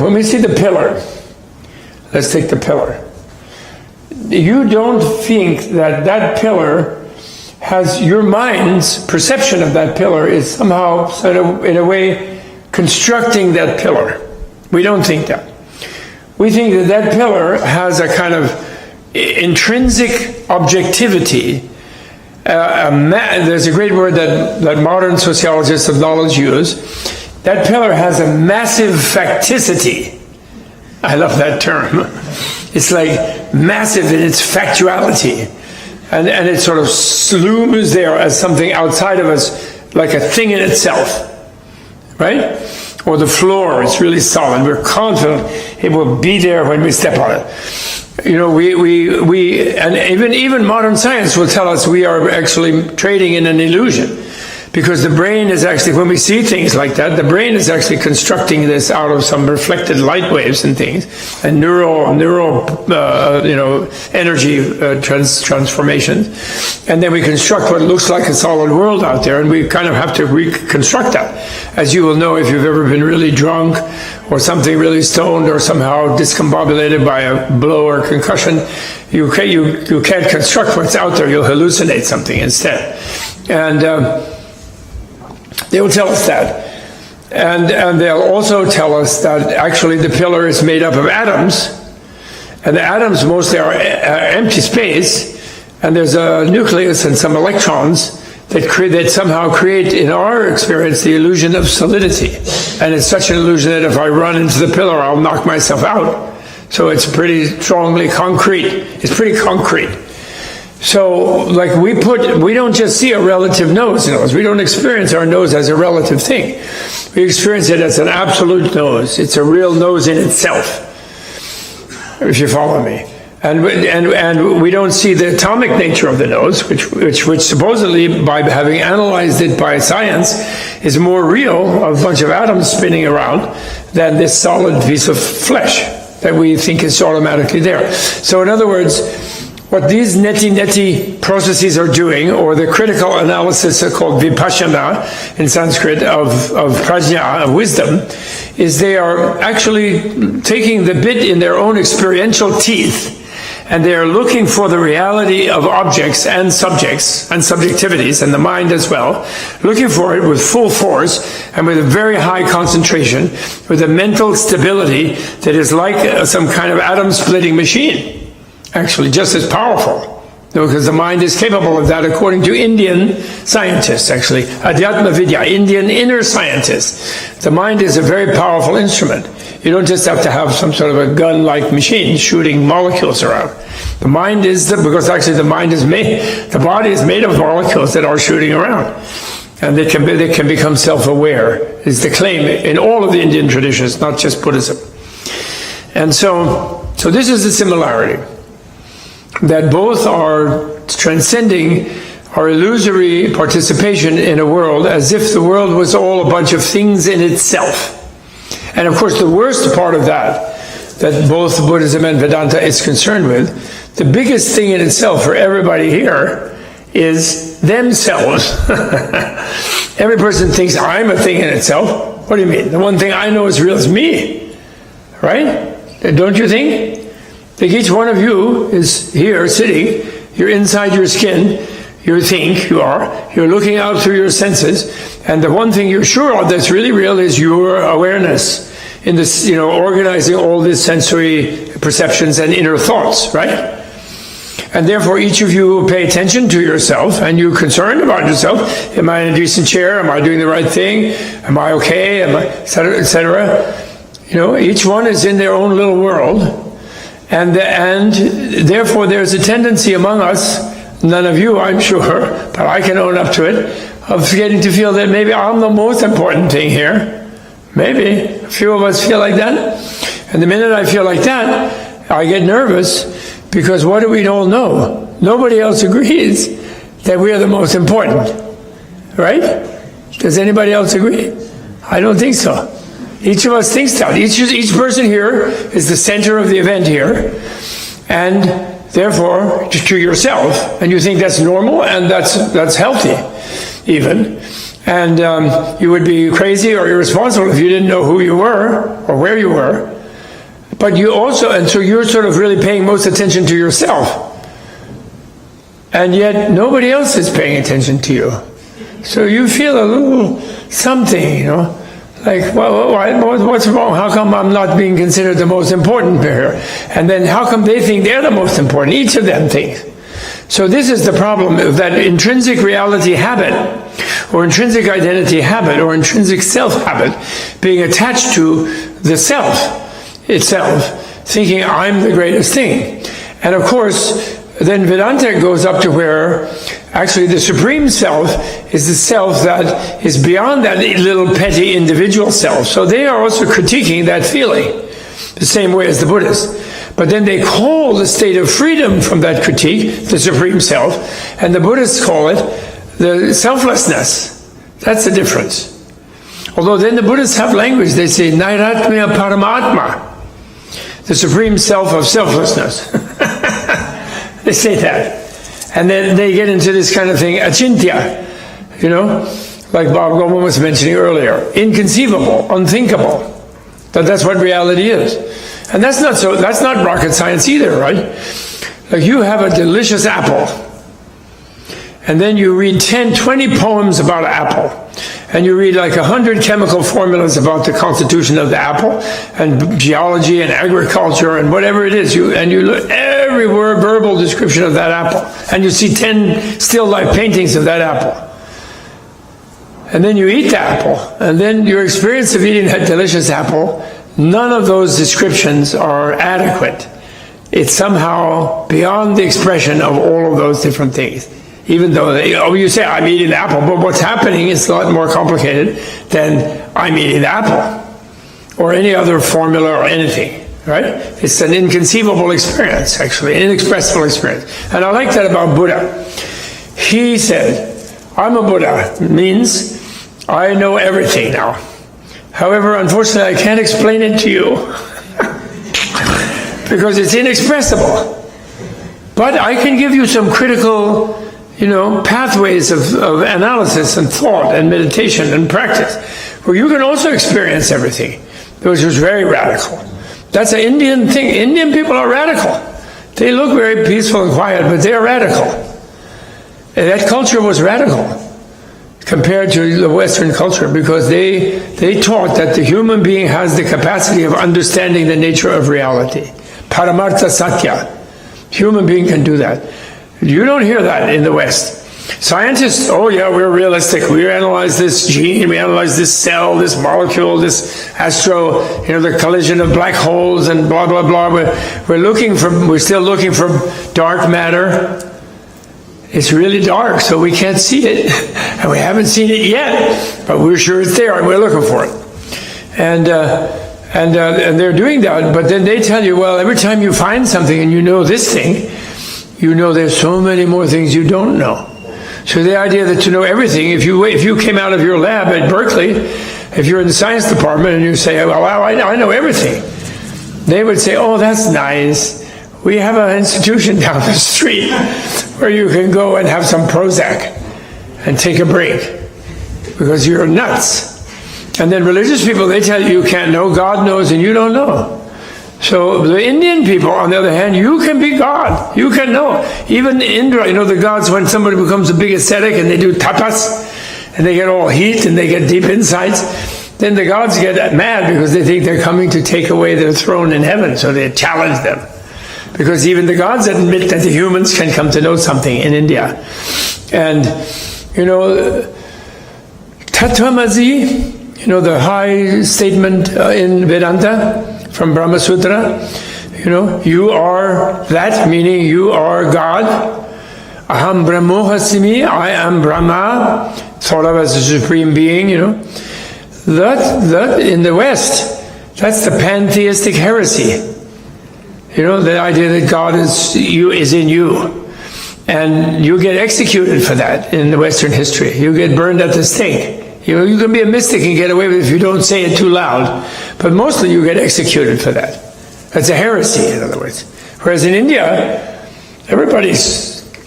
let's take the pillar. You don't think that pillar has your mind's perception of that pillar is somehow, sort of, in a way, constructing that pillar. We don't think that. We think that pillar has a kind of intrinsic objectivity. There's a great word that modern sociologists of knowledge use. That pillar has a massive facticity. I love that term. It's like massive in its factuality. And it sort of looms there as something outside of us, like a thing in itself. Right? Or the floor, it's really solid. We're confident it will be there when we step on it. And even modern science will tell us we are actually trading in an illusion. Because the brain is actually, when we see things like that, the brain is actually constructing this out of some reflected light waves and things, and neural energy transformations. And then we construct what looks like a solid world out there, and we kind of have to reconstruct that. As you will know if you've ever been really drunk, or something really stoned, or somehow discombobulated by a blow or concussion, you can't construct what's out there, you'll hallucinate something instead. And they will tell us that. And they'll also tell us that actually the pillar is made up of atoms, and the atoms mostly are empty space, and there's a nucleus and some electrons that somehow create, in our experience, the illusion of solidity. And it's such an illusion that if I run into the pillar, I'll knock myself out. So it's pretty strongly concrete. It's pretty concrete. So, like we don't just see a relative nose. We don't experience our nose as a relative thing. We experience it as an absolute nose. It's a real nose in itself, if you follow me. And we don't see the atomic nature of the nose, which supposedly, by having analyzed it by science, is more real, a bunch of atoms spinning around, than this solid piece of flesh that we think is automatically there. So, in other words, what these neti processes are doing, or the critical analysis called vipassana in Sanskrit of prajna, of wisdom, is they are actually taking the bit in their own experiential teeth, and they are looking for the reality of objects and subjects and subjectivities and the mind as well, looking for it with full force and with a very high concentration, with a mental stability that is like some kind of atom-splitting machine. Actually, just as powerful, because the mind is capable of that according to Indian scientists, actually. Adhyatma Vidya, Indian inner scientists. The mind is a very powerful instrument. You don't just have to have some sort of a gun-like machine shooting molecules around. The mind is, because actually the mind is made, the body is made of molecules that are shooting around. And they can become self-aware, is the claim in all of the Indian traditions, not just Buddhism. And so this is the similarity, that both are transcending our illusory participation in a world as if the world was all a bunch of things in itself. And of course, the worst part of that both Buddhism and Vedanta is concerned with, the biggest thing in itself for everybody here is themselves. Every person thinks I'm a thing in itself. What do you mean? The one thing I know is real is me. Right? Don't you think? Like each one of you is here sitting, you're inside your skin, you're looking out through your senses, and the one thing you're sure of that's really real is your awareness in this, organizing all these sensory perceptions and inner thoughts, right? And therefore each of you pay attention to yourself, and you're concerned about yourself. Am I in a decent chair? Am I doing the right thing? Am I okay? Et cetera, et cetera. Each one is in their own little world. And therefore there's a tendency among us, none of you I'm sure, but I can own up to it, of getting to feel that maybe I'm the most important thing here. Maybe. A few of us feel like that. And the minute I feel like that, I get nervous, because what do we all know? Nobody else agrees that we are the most important. Right? Does anybody else agree? I don't think so. Each of us thinks that. Each person here is the center of the event here, and therefore to yourself, and you think that's normal and that's healthy, even. And you would be crazy or irresponsible if you didn't know who you were or where you were. But you also, and so you're sort of really paying most attention to yourself, and yet nobody else is paying attention to you. So you feel a little something, like, what's wrong? How come I'm not being considered the most important here? And then how come they think they're the most important? Each of them thinks. So this is the problem, of that intrinsic reality habit, or intrinsic identity habit, or intrinsic self habit, being attached to the self itself, thinking I'm the greatest thing. And of course, then Vedanta goes up to where actually the supreme self is the self that is beyond that little petty individual self. So they are also critiquing that feeling, the same way as the Buddhists. But then they call the state of freedom from that critique the supreme self, and the Buddhists call it the selflessness. That's the difference. Although then the Buddhists have language, they say Nairatmya Paramatma, the supreme self of selflessness. They say that. And then they get into this kind of thing, achintya, like Bob Goldman was mentioning earlier. Inconceivable, unthinkable. That's what reality is. And that's not rocket science either, right? Like you have a delicious apple, and then you read 10, 20 poems about an apple. And you read like 100 chemical formulas about the constitution of the apple, and geology and agriculture and whatever it is. And you look every word, verbal description of that apple. And you see 10 still life paintings of that apple. And then you eat the apple. And then your experience of eating that delicious apple, none of those descriptions are adequate. It's somehow beyond the expression of all of those different things. Even though you say, I'm eating the apple, but what's happening is a lot more complicated than I'm eating the apple, or any other formula or anything, right? It's an inconceivable experience, actually, an inexpressible experience. And I like that about Buddha. He said, I'm a Buddha, means I know everything now. However, unfortunately, I can't explain it to you, because it's inexpressible. But I can give you some critical, pathways of analysis and thought and meditation and practice, where you can also experience everything, which was very radical. That's an Indian thing. Indian people are radical. They look very peaceful and quiet, but they are radical. And that culture was radical compared to the Western culture, because they taught that the human being has the capacity of understanding the nature of reality. Paramartha Satya. Human being can do that. You don't hear that in the West. Scientists, oh yeah, we're realistic. We analyze this gene, we analyze this cell, this molecule, this astro, the collision of black holes and blah, blah, blah. We're still looking for dark matter. It's really dark, so we can't see it. And we haven't seen it yet, but we're sure it's there and we're looking for it. And they're doing that, but then they tell you, well, every time you find something and you know this thing, there's so many more things you don't know. So the idea that to know everything, if you came out of your lab at Berkeley, if you're in the science department and you say, well, I know everything, they would say, oh, that's nice. We have an institution down the street where you can go and have some Prozac and take a break because you're nuts. And then religious people, they tell you can't know, God knows, and you don't know. So the Indian people, on the other hand, you can be God. You can know. Even Indra, the gods, when somebody becomes a big ascetic and they do tapas, and they get all heat and they get deep insights, then the gods get mad because they think they're coming to take away their throne in heaven, so they challenge them. Because even the gods admit that the humans can come to know something in India. And, Tattvamasi, the high statement in Vedanta from Brahma Sutra, you are that, meaning you are God. Aham Brahmohasimi, I am Brahma, thought of as a supreme being, That in the West, that's the pantheistic heresy. The idea that God is in you. And you get executed for that in the Western history. You get burned at the stake. You can be a mystic and get away with it if you don't say it too loud. But mostly you get executed for that. That's a heresy, in other words. Whereas in India, everybody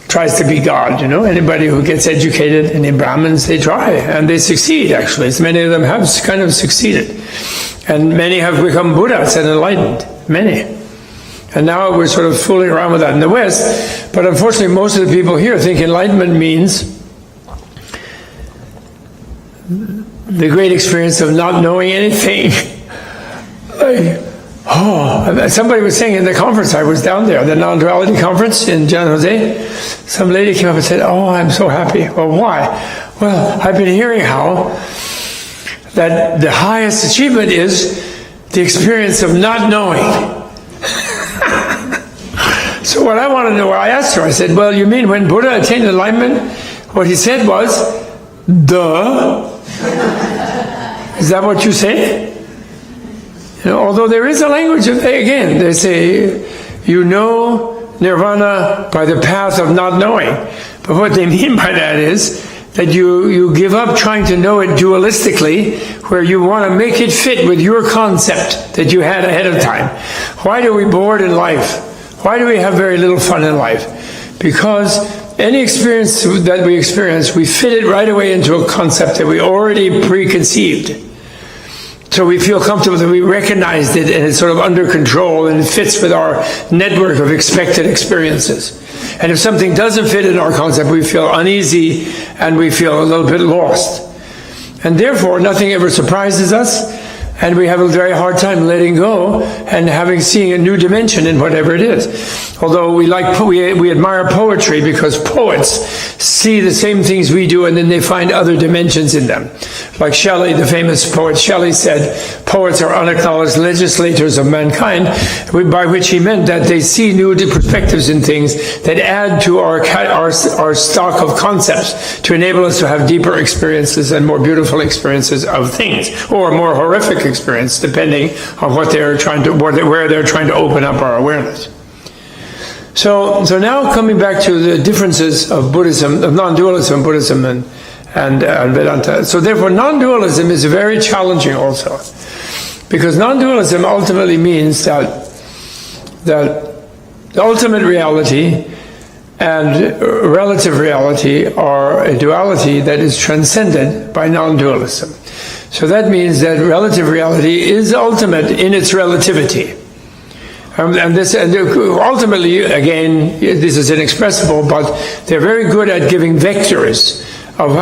tries to be God, Anybody who gets educated, and the Brahmins, they try. And they succeed, actually. Many of them have kind of succeeded. And many have become Buddhas and enlightened. Many. And now we're sort of fooling around with that in the West. But unfortunately, most of the people here think enlightenment means the great experience of not knowing anything. Somebody was saying in the conference, I was down there, the Nonduality conference in San Jose, some lady came up and said, oh, I'm so happy. Well, why? Well, I've been hearing how that the highest achievement is the experience of not knowing. So what I want to know, I asked her, I said, well, you mean when Buddha attained enlightenment, what he said was, duh. Is that what you say? Although there is a language of, again, they say, nirvana by the path of not knowing. But what they mean by that is that you give up trying to know it dualistically, where you want to make it fit with your concept that you had ahead of time. Why are we bored in life? Why do we have very little fun in life? Because any experience that we experience, we fit it right away into a concept that we already preconceived. So we feel comfortable that we recognized it and it's sort of under control and it fits with our network of expected experiences. And if something doesn't fit in our concept, we feel uneasy and we feel a little bit lost. And therefore, nothing ever surprises us. And we have a very hard time letting go and seeing a new dimension in whatever it is. Although we admire poetry because poets see the same things we do and then they find other dimensions in them. Like Shelley, the famous poet Shelley said, poets are unacknowledged legislators of mankind, by which he meant that they see new perspectives in things that add to our stock of concepts to enable us to have deeper experiences and more beautiful experiences of things, or more horrific experience, depending on where they're trying to open up our awareness. So now coming back to the differences of Buddhism, of non-dualism, Buddhism and Vedanta. So therefore, non-dualism is very challenging also, because non-dualism ultimately means that the ultimate reality and relative reality are a duality that is transcended by non-dualism. So that means that relative reality is ultimate in its relativity. And ultimately, again, this is inexpressible, but they're very good at giving vectors of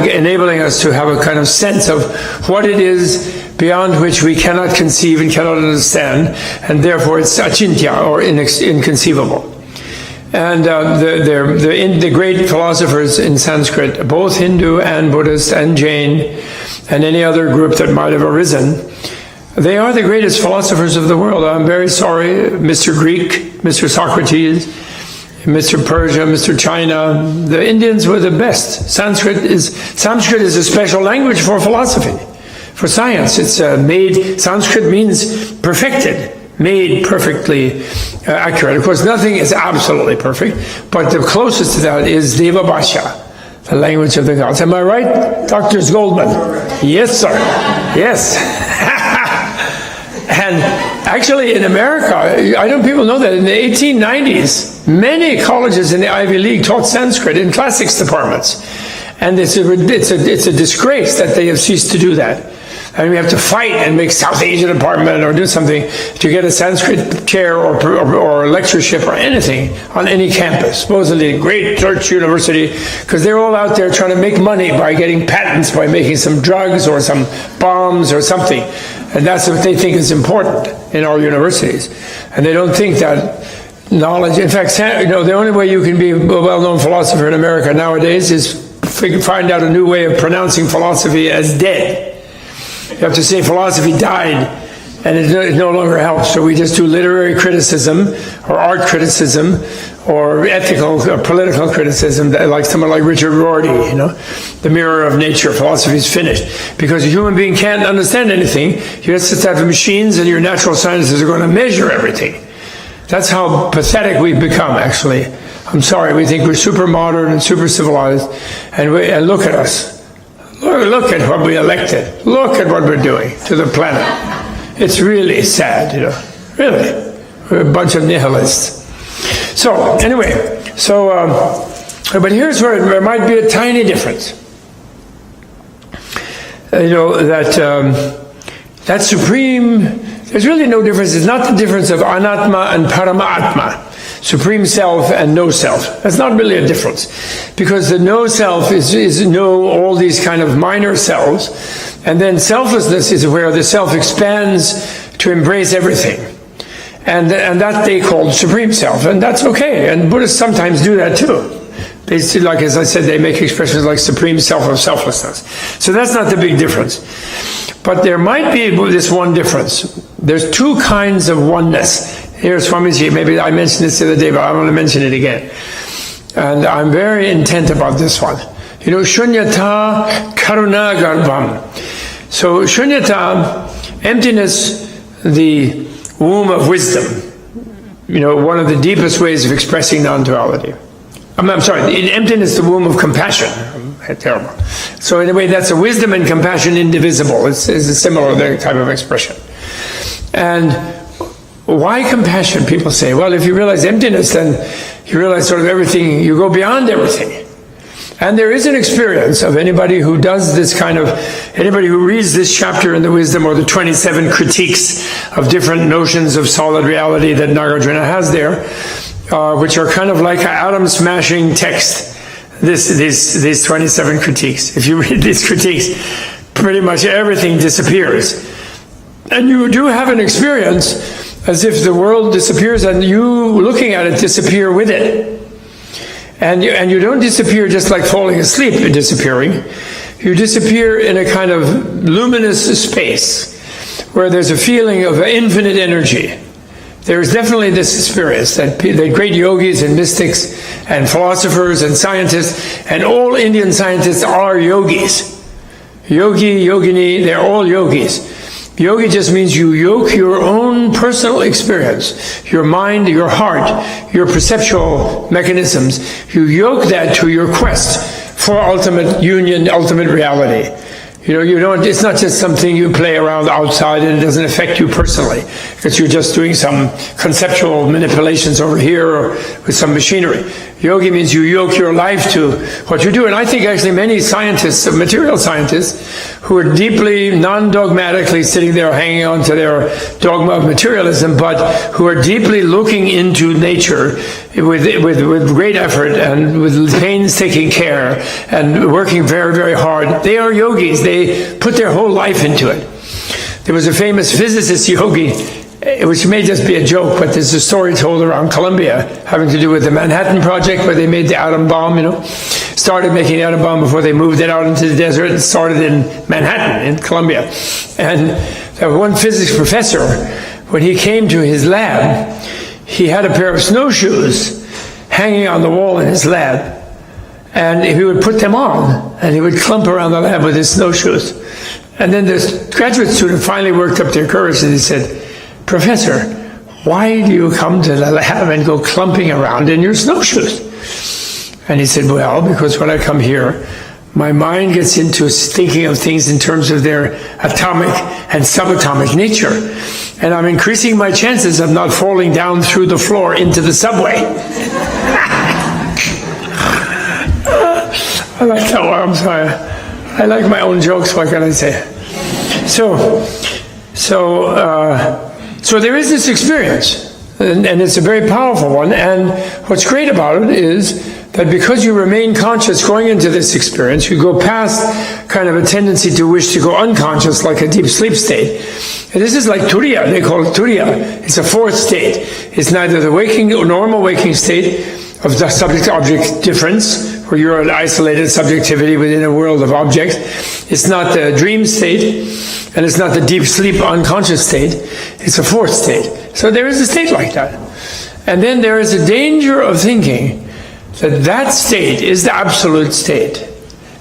enabling us to have a kind of sense of what it is beyond which we cannot conceive and cannot understand, and therefore it's achintya, or inconceivable. And the great philosophers in Sanskrit, both Hindu and Buddhist and Jain, and any other group that might have arisen, they are the greatest philosophers of the world. I'm very sorry, Mr. Greek, Mr. Socrates, Mr. Persia, Mr. China, the Indians were the best. Sanskrit is a special language for philosophy, for science. It's Sanskrit means perfected, made perfectly accurate. Of course, nothing is absolutely perfect, but the closest to that is Deva Bhasha, the language of the gods. Am I right, Dr. Goldman? Yes, sir. Yes. And actually in America, I don't people know that in the 1890s, many colleges in the Ivy League taught Sanskrit in classics departments. And it's a disgrace that they have ceased to do that. And we have to fight and make South Asia department or do something to get a Sanskrit chair or lectureship or anything on any campus. Supposedly a great church university, because they're all out there trying to make money by getting patents, by making some drugs or some bombs or something. And that's what they think is important in our universities. And they don't think that knowledge, in fact, the only way you can be a well-known philosopher in America nowadays is find out a new way of pronouncing philosophy as dead. You have to say philosophy died, and it no longer helps. So we just do literary criticism, or art criticism, or ethical or political criticism, like someone like Richard Rorty, The Mirror of Nature, philosophy is finished. Because a human being can't understand anything, you just have machines, and your natural sciences are going to measure everything. That's how pathetic we've become, actually. I'm sorry, we think we're super modern and super civilized, and look at us. Look at what we elected. Look at what we're doing to the planet. It's really sad, Really. We're a bunch of nihilists. So, anyway, but here's where there might be a tiny difference. That supreme, there's really no difference. It's not the difference of anatma and paramatma. Supreme self and no self. That's not really a difference, because the no self is all these kind of minor selves, and then selflessness is where the self expands to embrace everything, and that they call supreme self, and that's okay. And Buddhists sometimes do that too. Basically, like as I said, they make expressions like supreme self of selflessness. So that's not the big difference. But there might be this one difference. There's two kinds of oneness. Here, Swamiji, maybe I mentioned this the other day, but I want to mention it again. And I'm very intent about this one. Shunyata karuna garbham. So shunyata, emptiness, the womb of wisdom. One of the deepest ways of expressing non-duality. I'm sorry, in emptiness, the womb of compassion. Terrible. So in a way, that's a wisdom and compassion indivisible. It's a similar type of expression. And why compassion? People say, well, if you realize emptiness, then you realize sort of everything, you go beyond everything. And there is an experience of anybody who does this anybody who reads this chapter in the Wisdom, or the 27 critiques of different notions of solid reality that Nagarjuna has there, which are kind of like an atom-smashing text. These 27 critiques. If you read these critiques, pretty much everything disappears. And you do have an experience as if the world disappears and you, looking at it, disappear with it. And you don't disappear just like falling asleep and disappearing. You disappear in a kind of luminous space where there's a feeling of infinite energy. There is definitely this experience that great yogis and mystics and philosophers and scientists, and all Indian scientists are yogis. Yogi, yogini, they're all yogis. Yogi just means you yoke your own personal experience, your mind, your heart, your perceptual mechanisms. You yoke that to your quest for ultimate union, ultimate reality. You don't, it's not just something you play around outside and it doesn't affect you personally, because you're just doing some conceptual manipulations over here or with some machinery. Yogi means you yoke your life to what you do. And I think actually many scientists, material scientists, who are deeply non-dogmatically sitting there hanging on to their dogma of materialism, but who are deeply looking into nature with great effort and with painstaking care and working very, very hard. They are yogis. They put their whole life into it. There was a famous physicist yogi, which may just be a joke, but there's a story told around Columbia having to do with the Manhattan Project, where they made the atom bomb, started making the atom bomb before they moved it out into the desert, and started in Manhattan, in Columbia. And one physics professor, when he came to his lab, he had a pair of snowshoes hanging on the wall in his lab, and he would put them on, and he would clump around the lab with his snowshoes. And then this graduate student finally worked up their courage, and he said, "Professor, why do you come to the lab and go clumping around in your snowshoes?" And he said, "Well, because when I come here, my mind gets into thinking of things in terms of their atomic and subatomic nature. And I'm increasing my chances of not falling down through the floor into the subway." I like that one. I'm sorry. I like my own jokes. What can I say? So there is this experience, and it's a very powerful one. And what's great about it is that because you remain conscious going into this experience, you go past kind of a tendency to wish to go unconscious, like a deep sleep state. And this is like turiya. They call it turiya. It's a fourth state. It's neither the waking or normal waking state of the subject-object difference, where you're an isolated subjectivity within a world of objects. It's not the dream state, and it's not the deep sleep unconscious state. It's a fourth state. So there is a state like that. And then there is a danger of thinking that that state is the absolute state.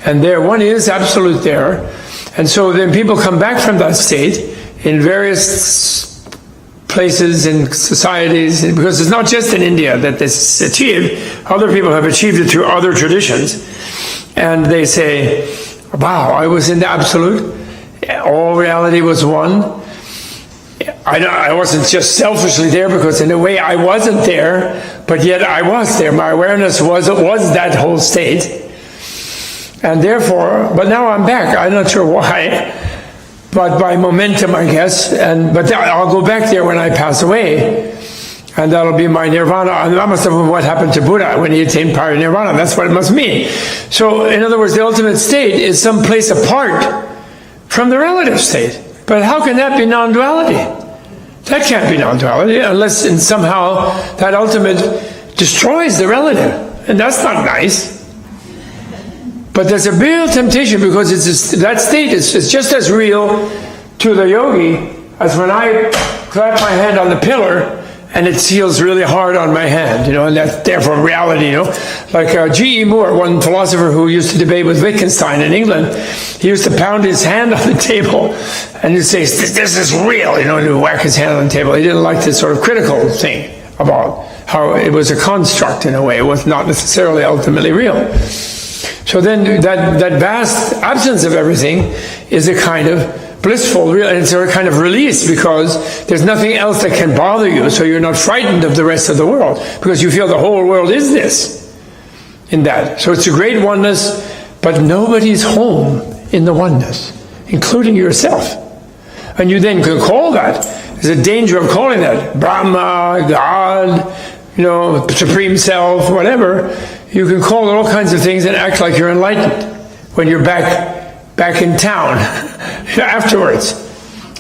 And there, one is absolute there. And so then people come back from that state in various places and societies, because it's not just in India that this is achieved. Other people have achieved it through other traditions. And they say, "Wow, I was in the absolute. All reality was one. I wasn't just selfishly there, because in a way I wasn't there, but yet I was there. My awareness was that whole state. And therefore, but now I'm back. I'm not sure why, but by momentum, I guess. But I'll go back there when I pass away, and that'll be my nirvana." And that must have been what happened to Buddha when he attained parinirvana. That's what it must mean. So, in other words, the ultimate state is some place apart from the relative state. But how can that be non-duality? That can't be non-duality unless somehow that ultimate destroys the relative. And that's not nice. But there's a real temptation, because that state is just as real to the yogi as when I clap my hand on the pillar and it feels really hard on my hand, and that's therefore reality, Like G.E. Moore, one philosopher who used to debate with Wittgenstein in England, he used to pound his hand on the table and he'd say, "This is real," and he'd whack his hand on the table. He didn't like this sort of critical thing about how it was a construct in a way. It was not necessarily ultimately real. So then that vast absence of everything is a kind of blissful, and it's a kind of release, because there's nothing else that can bother you, so you're not frightened of the rest of the world, because you feel the whole world is this, in that. So it's a great oneness, but nobody's home in the oneness, including yourself. And you then can call that. There's a danger of calling that Brahma, God, Supreme Self, whatever. You can call it all kinds of things and act like you're enlightened when you're back in town afterwards,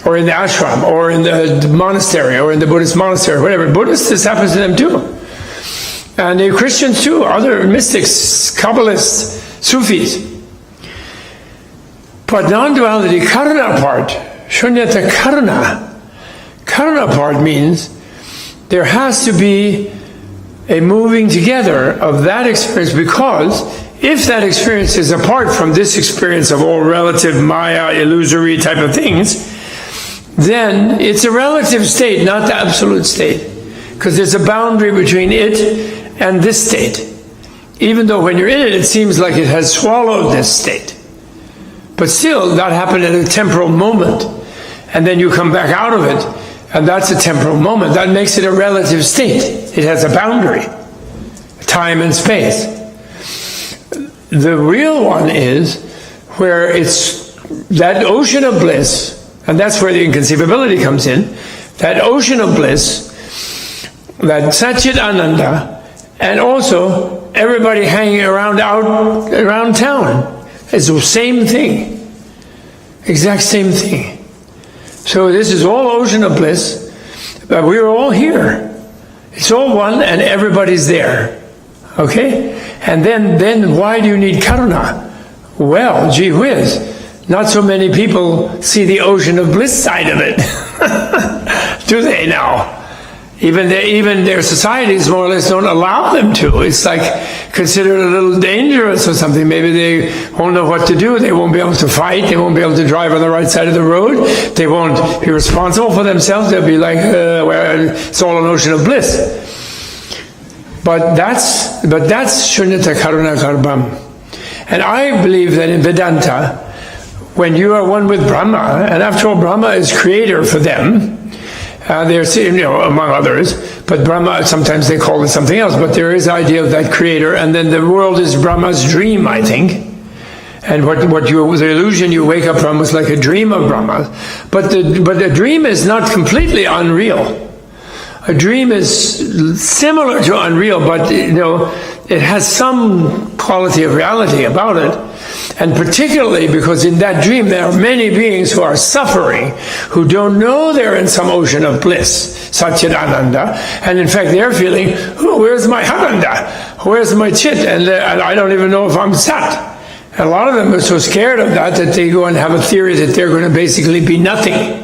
or in the ashram, or in the monastery, or in the Buddhist monastery, whatever. Buddhists, this happens to them too. And the Christians too, other mystics, Kabbalists, Sufis. But non-duality, karuna part, shunyata karuna. Karuna part means there has to be a moving together of that experience, because if that experience is apart from this experience of all relative Maya, illusory type of things, then it's a relative state, not the absolute state. Because there's a boundary between it and this state. Even though when you're in it, it seems like it has swallowed this state. But still, that happened at a temporal moment. And then you come back out of it, and that's a temporal moment. That makes it a relative state. It has a boundary, time and space. The real one is where it's that ocean of bliss, and that's where the inconceivability comes in, that ocean of bliss, that Satchit Ananda, and also everybody hanging around town. It's the same thing. Exact same thing. So this is all ocean of bliss, but we're all here. It's all one and everybody's there. Okay? And then why do you need karuna? Well, gee whiz, not so many people see the ocean of bliss side of it. Do they now? Even their societies more or less don't allow them to. It's like considered a little dangerous or something. Maybe they won't know what to do. They won't be able to fight. They won't be able to drive on the right side of the road. They won't be responsible for themselves. They'll be like, well, it's all an ocean of bliss. But that's Shunyata Karuna Garbham. And I believe that in Vedanta, when you are one with Brahma, and after all, Brahma is creator for them. There's, among others, but Brahma, sometimes they call it something else, but there is the idea of that creator, and then the world is Brahma's dream, I think. And the illusion you wake up from was like a dream of Brahma. But the dream is not completely unreal. A dream is similar to unreal, but it has some quality of reality about it. And particularly because in that dream there are many beings who are suffering, who don't know they're in some ocean of bliss, Satchidananda, and in fact they're feeling, oh, where's my Ananda? Where's my Chit? And I don't even know if I'm Sat. And a lot of them are so scared of that they go and have a theory that they're going to basically be nothing.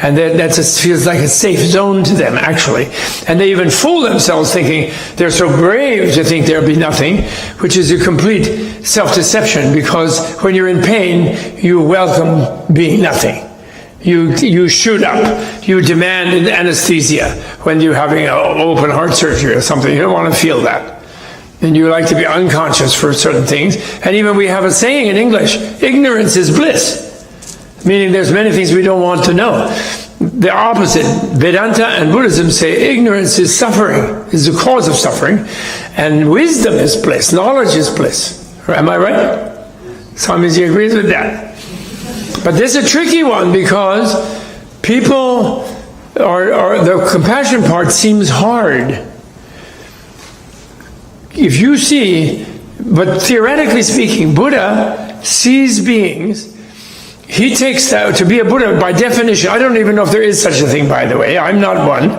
And that just feels like a safe zone to them, actually. And they even fool themselves thinking they're so brave to think there'll be nothing, which is a complete self-deception, because when you're in pain, you welcome being nothing. You shoot up. You demand anesthesia when you're having an open heart surgery or something. You don't want to feel that. And you like to be unconscious for certain things. And even we have a saying in English, ignorance is bliss. Meaning there's many things we don't want to know. The opposite, Vedanta and Buddhism say ignorance is suffering, is the cause of suffering, and wisdom is bliss, knowledge is bliss. Am I right? Swamiji agrees with that. But this is a tricky one because people the compassion part seems hard. If you see, but theoretically speaking, Buddha sees beings. He takes that to be a Buddha by definition. I don't even know if there is such a thing, by the way. I'm not one.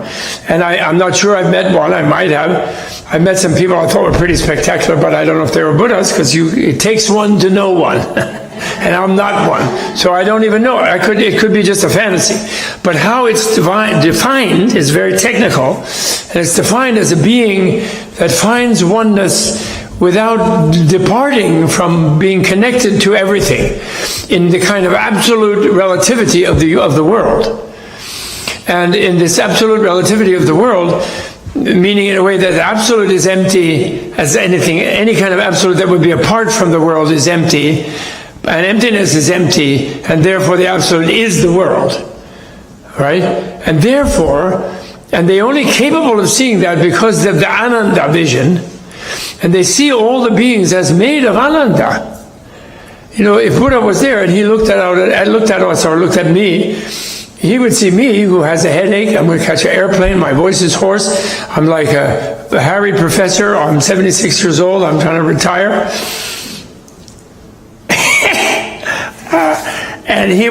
And I'm not sure I've met one. I might have. I met some people I thought were pretty spectacular, but I don't know if they were Buddhas, because it takes one to know one. And I'm not one. So I don't even know. It could be just a fantasy. But how it's defined is very technical. And it's defined as a being that finds oneness without departing from being connected to everything in the kind of absolute relativity of the world. And in this absolute relativity of the world, meaning in a way that the absolute is empty as anything, any kind of absolute that would be apart from the world is empty, and emptiness is empty, and therefore the absolute is the world. Right? And therefore, and they're only capable of seeing that because of the Ananda vision. And they see all the beings as made of Ananda. If Buddha was there and he looked at us or looked at me, he would see me who has a headache. I'm going to catch an airplane. My voice is hoarse. I'm like a harried professor. I'm 76 years old. I'm trying to retire.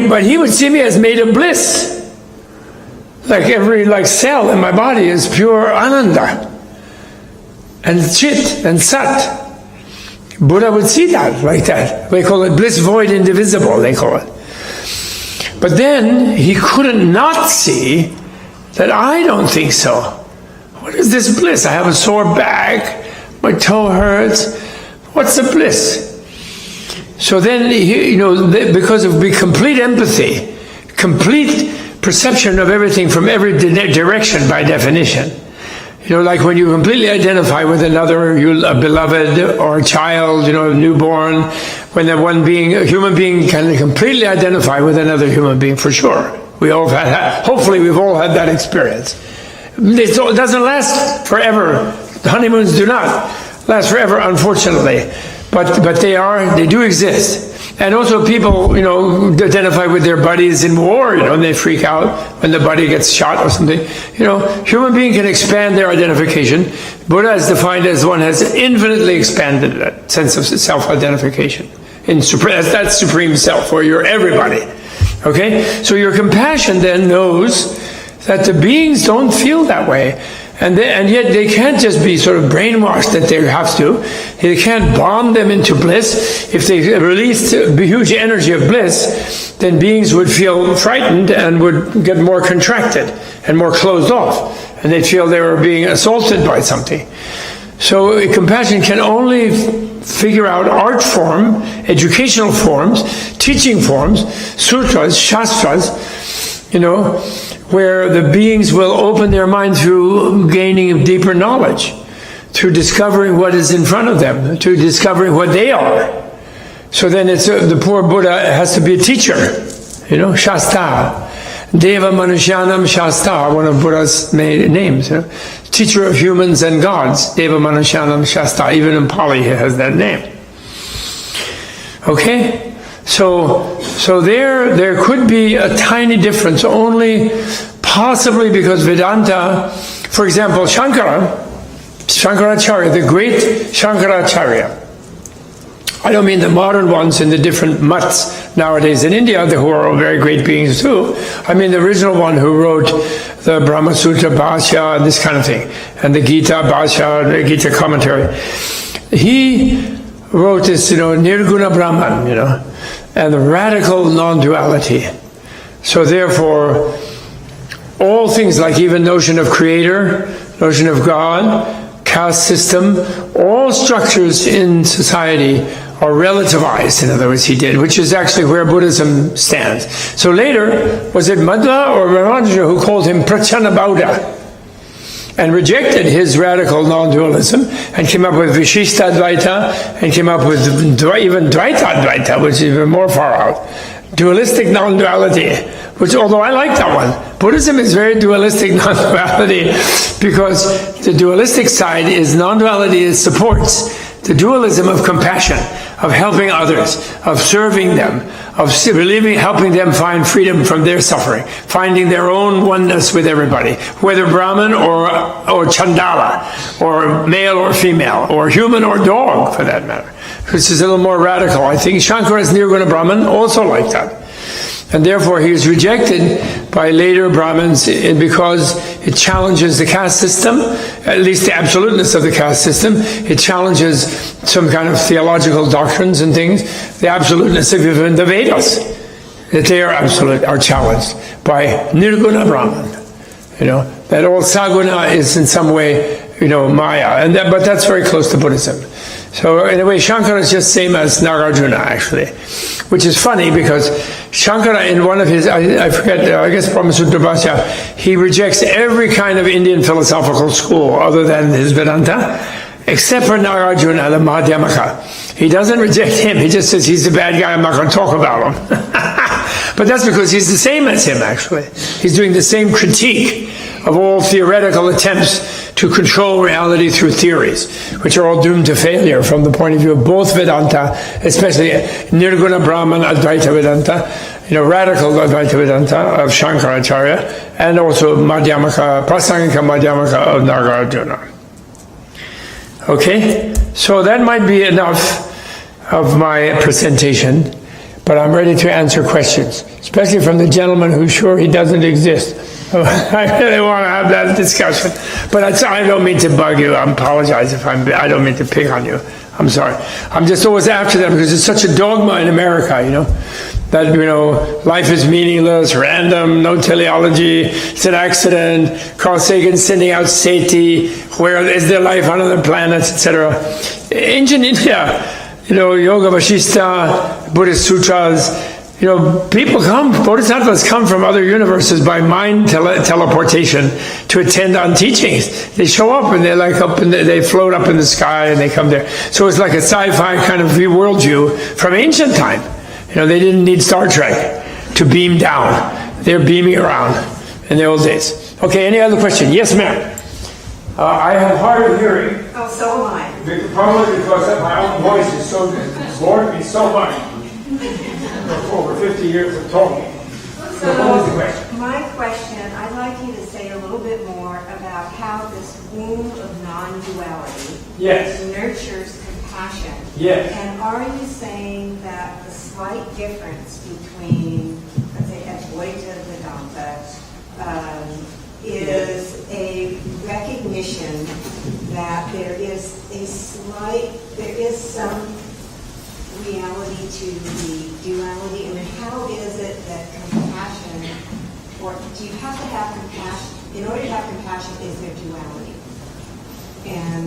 But he would see me as made of bliss. Like every cell in my body is pure Ananda. And Chit and Sat. Buddha would see that like that. They call it bliss void indivisible, they call it. But then he couldn't not see that I don't think so. What is this bliss? I have a sore back, my toe hurts. What's the bliss? So then, because of complete empathy, complete perception of everything from every direction by definition, You know, like when you completely identify with another, a beloved or a child, you know, a newborn, when a human being can completely identify with another human being, for sure. We all have had, hopefully we've all had that experience. It doesn't last forever. The honeymoons do not last forever, unfortunately. But they do exist. And also people, you know, identify with their buddies in war, you know, and they freak out when the buddy gets shot or something. You know, human being can expand their identification. Buddha is defined as one has infinitely expanded that sense of self-identification. That's supreme self, where you're everybody. Okay? So your compassion then knows that the beings don't feel that way. And yet they can't just be sort of brainwashed that they have to. They can't bomb them into bliss. If they released a huge energy of bliss, then beings would feel frightened and would get more contracted and more closed off. And they'd feel they were being assaulted by something. So compassion can only figure out art form, educational forms, teaching forms, sutras, shastras, you know, where the beings will open their mind through gaining deeper knowledge, through discovering what is in front of them, through discovering what they are. So then the poor Buddha has to be a teacher, you know, Shasta. Deva Manushyanam Shasta, one of Buddha's names. You know? Teacher of humans and gods, Deva Manushyanam Shasta. Even in Pali he has that name. Okay? So there could be a tiny difference, only possibly because Vedanta, for example, Shankaracharya, the great Shankaracharya. I don't mean the modern ones in the different mutts nowadays in India, who are all very great beings too. I mean the original one who wrote the Brahma Sutra Bhashya and this kind of thing, and the Gita Bhashya, the Gita commentary. He wrote this, you know, Nirguna Brahman, you know, and the radical non-duality. So therefore, all things like even notion of creator, notion of God, caste system, all structures in society are relativized, in other words, he did, which is actually where Buddhism stands. So later, was it Madhva or Ramanuja who called him Prachanabauddha and rejected his radical non-dualism and came up with Vishishtadvaita and came up with even Dvaita-Advaita, which is even more far out. Dualistic non-duality, which, although I like that one, Buddhism is very dualistic non-duality because the dualistic side is non-duality, it supports the dualism of compassion, of helping others, of serving them, of helping them find freedom from their suffering, finding their own oneness with everybody, whether Brahmin or Chandala, or male or female, or human or dog, for that matter, which is a little more radical. I think Shankara's Nirguna Brahman also like that. And therefore he was rejected by later Brahmins because it challenges the caste system, at least the absoluteness of the caste system. It challenges some kind of theological doctrines and things. The absoluteness of even the Vedas, that they are absolute, are challenged by Nirguna Brahman. You know, that all Saguna is in some way, you know, Maya. But that's very close to Buddhism. So in a way, Shankara is just same as Nagarjuna, actually, which is funny because Shankara, in one of his, I forget, I guess Brahma Sutra Bhashya, he rejects every kind of Indian philosophical school other than his Vedanta, except for Nagarjuna, the Madhyamaka. He doesn't reject him. He just says he's the bad guy. I'm not going to talk about him. But that's because he's the same as him, actually. He's doing the same critique of all theoretical attempts to control reality through theories, which are all doomed to failure from the point of view of both Vedanta, especially Nirguna Brahman Advaita Vedanta, you know, radical Advaita Vedanta of Shankaracharya, and also Madhyamaka, Prasangika Madhyamaka of Nagarjuna. Okay, so that might be enough of my presentation, but I'm ready to answer questions, especially from the gentleman who's sure he doesn't exist. I really want to have that discussion, but I don't mean to bug you. I apologize if I don't mean to pick on you. I'm sorry. I'm just always after them because it's such a dogma in America, you know, that, you know, life is meaningless, random, no teleology, it's an accident, Carl Sagan sending out SETI, where is there life on other planets, etc. Ancient India, you know, Yoga Vashista, Buddhist sutras, people Bodhisattvas come from other universes by mind teleportation to attend on teachings. They show up and they're like they float up in the sky and they come there. So it's like a sci-fi kind of worldview from ancient time. They didn't need Star Trek to beam down. They're beaming around in the old days. Okay, any other question? Yes, ma'am. I have hard of hearing. Oh, so am I. Probably because my own voice is it's bored me so much. For over 50 years of talking. So what is the question? My question, I'd like you to say a little bit more about how this womb of non-duality nurtures compassion. Yes. And are you saying that the slight difference between, let's say, Advaita Vedanta is a recognition that there is some reality to the duality, and then how is it that compassion, or do you have to have compassion? In order to have compassion, is there duality?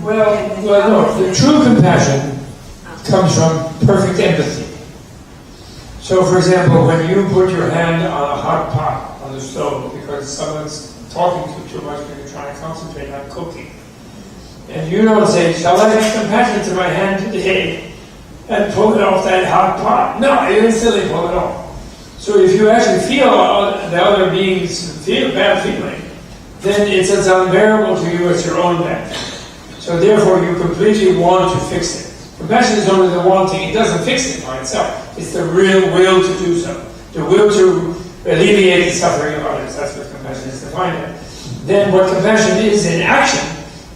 No. The true compassion comes from perfect empathy. So, for example, when you put your hand on a hot pot on the stove because someone's talking to you too much when you're trying to concentrate on cooking, and you don't say, "Shall I have compassion to my hand today?" and pull it off that hot pot. No, you instantly pull it off. So if you actually feel the other being's bad feeling, then it's as unbearable to you as your own bad feeling. So therefore you completely want to fix it. Compassion is only the wanting, it doesn't fix it by itself. It's the real will to do so. The will to alleviate the suffering of others. That's what compassion is defined as. Then what compassion is in action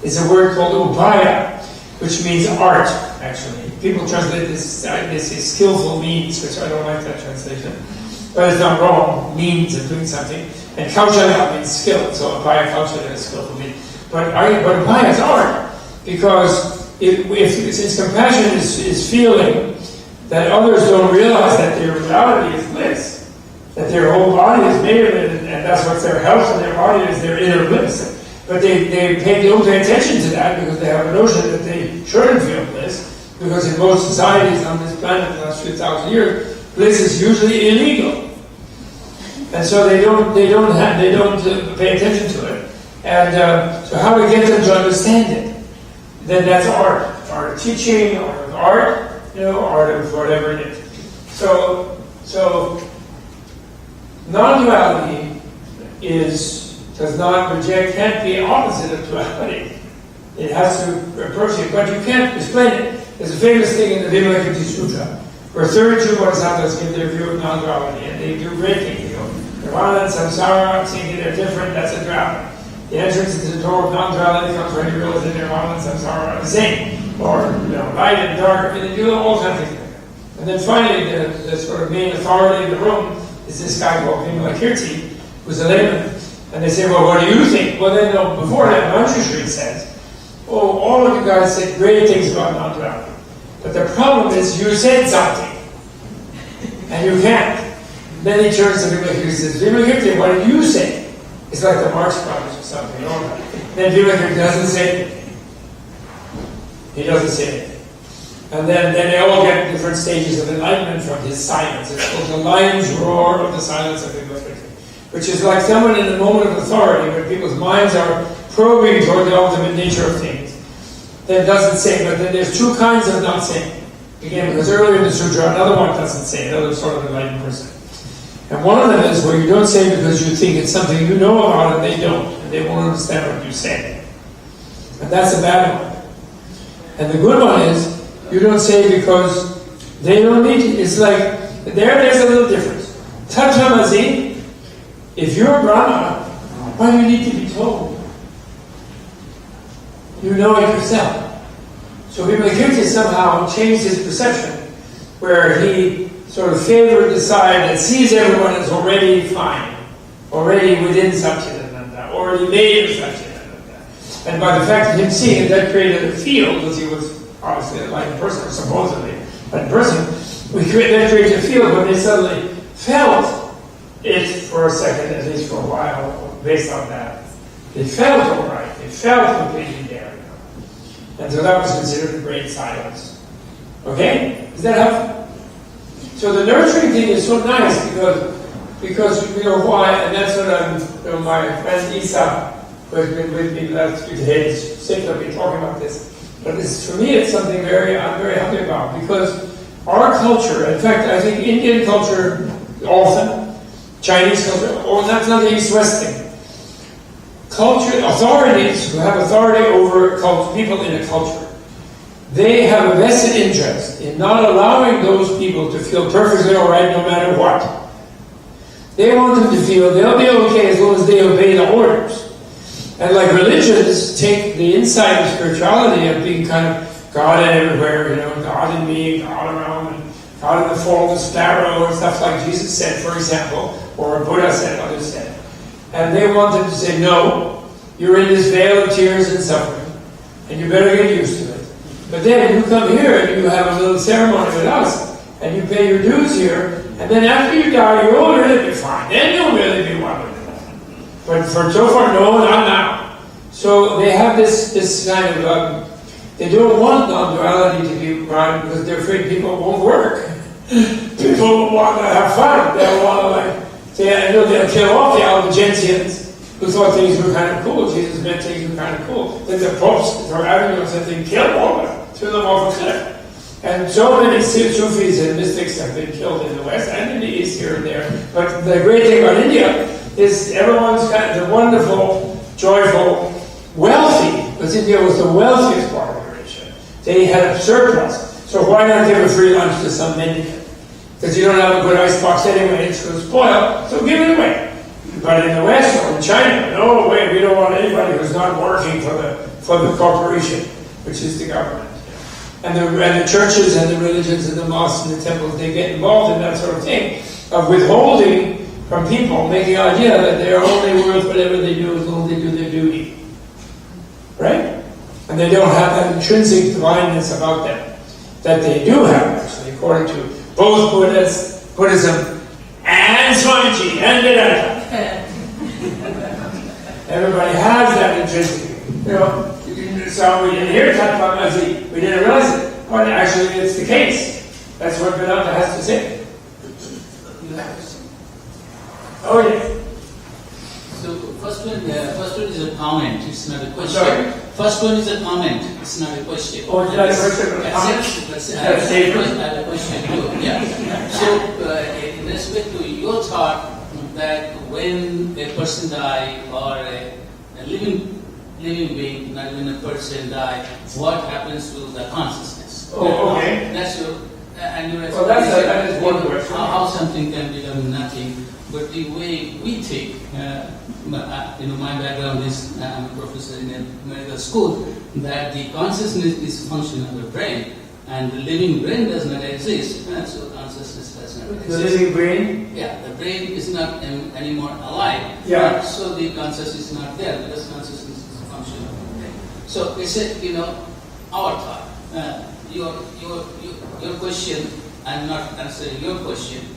is a word called upaya, which means art, actually. People translate this as skillful means, which I don't like that translation. But it's not wrong, means of doing something. And kaushala means skill, so upaya kaushala is skillful means. But upaya is art, because since compassion is feeling that others don't realize that their reality is bliss, that their whole body is made of it, and that's what their health and their body is, their inner bliss. But they don't pay attention to that because they have a notion that they shouldn't feel bliss, because in most societies on this planet the last few thousand years, bliss is usually illegal. And so they don't pay attention to it. And so how to get them to understand it? Then that's art of teaching, art of art, art of whatever it is. So non-duality can't be opposite of duality. It has to approach it, but you can't explain it. There's a famous thing in the Vimalakirti Sutra, where 32 bodhisattvas give their view of non-duality, and they do great things. Nirvana and samsara, thinking they're different, that's a duality. The entrance into the door of non-duality comes when you realize that nirvana and samsara are the same, or light and dark, and they do all kinds of things. And then finally, the sort of main authority in the room is this guy called Vimalakirti, who's a layman. And they say, well, what do you think? Well, then, before that, Manjushri says, oh, all of you guys said great things about non-duality. But the problem is you said something, and you can't. Then he turns to Vimalakirti and says, Vimalakirti, what did you say? It's like the Marx Brothers or something. Then Vimalakirti doesn't say anything. He doesn't say anything. And then they all get different stages of enlightenment from his silence. It's called the lion's roar of the silence of Vimalakirti, which is like someone in a moment of authority where people's minds are probing toward the ultimate nature of things. That doesn't say, but then there's two kinds of not saying. Again, because earlier in the sutra, another one doesn't say, another sort of enlightened person. And one of them is where you don't say because you think it's something you know about and they don't, and they won't understand what you say. And that's a bad one. And the good one is, you don't say because they don't need it. It's like, there's a little difference. Tatvamasi, if you're Brahma, why do you need to be told? You know it yourself. So Vimalakirti somehow changed his perception, where he sort of favored the side that sees everyone as already fine, already within Satchidananda, already made of Satchidananda. And by the fact of him seeing it, that created a field, because he was obviously a enlightened person, or supposedly enlightened person, that created a field when they suddenly felt it for a second, at least for a while, based on that. They felt all right. They felt completely there. And so that was considered a great silence. Okay? Is that helpful? So the nurturing thing is so nice because you know why, and that's what my friend Isa, who has been with me the last few days, sick of me talking about this. But this, for me, it's something I'm very happy about, because our culture, in fact, I think Indian culture often, Chinese culture, or that's not the East-West thing. Culture, authorities who have authority over people in a culture, they have a vested interest in not allowing those people to feel perfectly all right no matter what. They want them to feel they'll be okay as long as they obey the orders. And like religions take the inside of spirituality of being kind of God everywhere, you know, God in me, God around, and God in the form of the sparrow and stuff like Jesus said, for example, or Buddha said, others said. And they want them to say, no, you're in this veil of tears and suffering, and you better get used to it. But then you come here and you have a little ceremony with us, and you pay your dues here, and then after you die, you will really be fine. Then you'll really be wonderful. But for so far, no, not now. So they have this kind of, they don't want non-duality to be right because they're afraid people won't work. People want to have fun. They'll want to they'll kill off the Albigensians who thought things were kind of cool. Jesus meant things were kind of cool. Then the popes or Avignon said they killed all of them, threw them off a cliff. And so many Sufis and mystics have been killed in the West and in the East here and there. But the great thing about India is everyone's got the wonderful, joyful, wealthy, because India was the wealthiest part of Eurasia. They had a surplus. So why not give a free lunch to some mendicant? Because you don't have a good icebox anyway, it's going to spoil, so give it away. But in the West or in China, no way, we don't want anybody who's not working for the corporation, which is the government. And the churches and the religions and the mosques and the temples, they get involved in that sort of thing, of withholding from people, making the idea that they're only worth whatever they do as long as they do their duty. Right? And they don't have that intrinsic divineness about them that they do have, actually, according to both Buddhism and Swamiji and Vedanta. Everybody has that intrinsic. You know, so we didn't hear talk about Mazi, we didn't realize it. But actually, it's the case. That's what Vedanta has to say. Oh, yes. So first one is a comment. It's not a question. Sorry? First one is a comment. It's not a question. Oh, is that a question or a comment? I have a question too. Yeah. So in respect to your thought that when a person die or a living being, not even a person die, what happens to the consciousness? Oh, okay. That's your and your Well, that is one question. How something can become nothing. But the way we think, my background is I'm a professor in a medical school, that the consciousness is a function of the brain, and the living brain does not exist, so consciousness does not exist. The living brain? Yeah, the brain is not anymore alive, Yeah. so the consciousness is not there because consciousness is a function of the brain. So it's our thought. Your question, I'm not answering your question.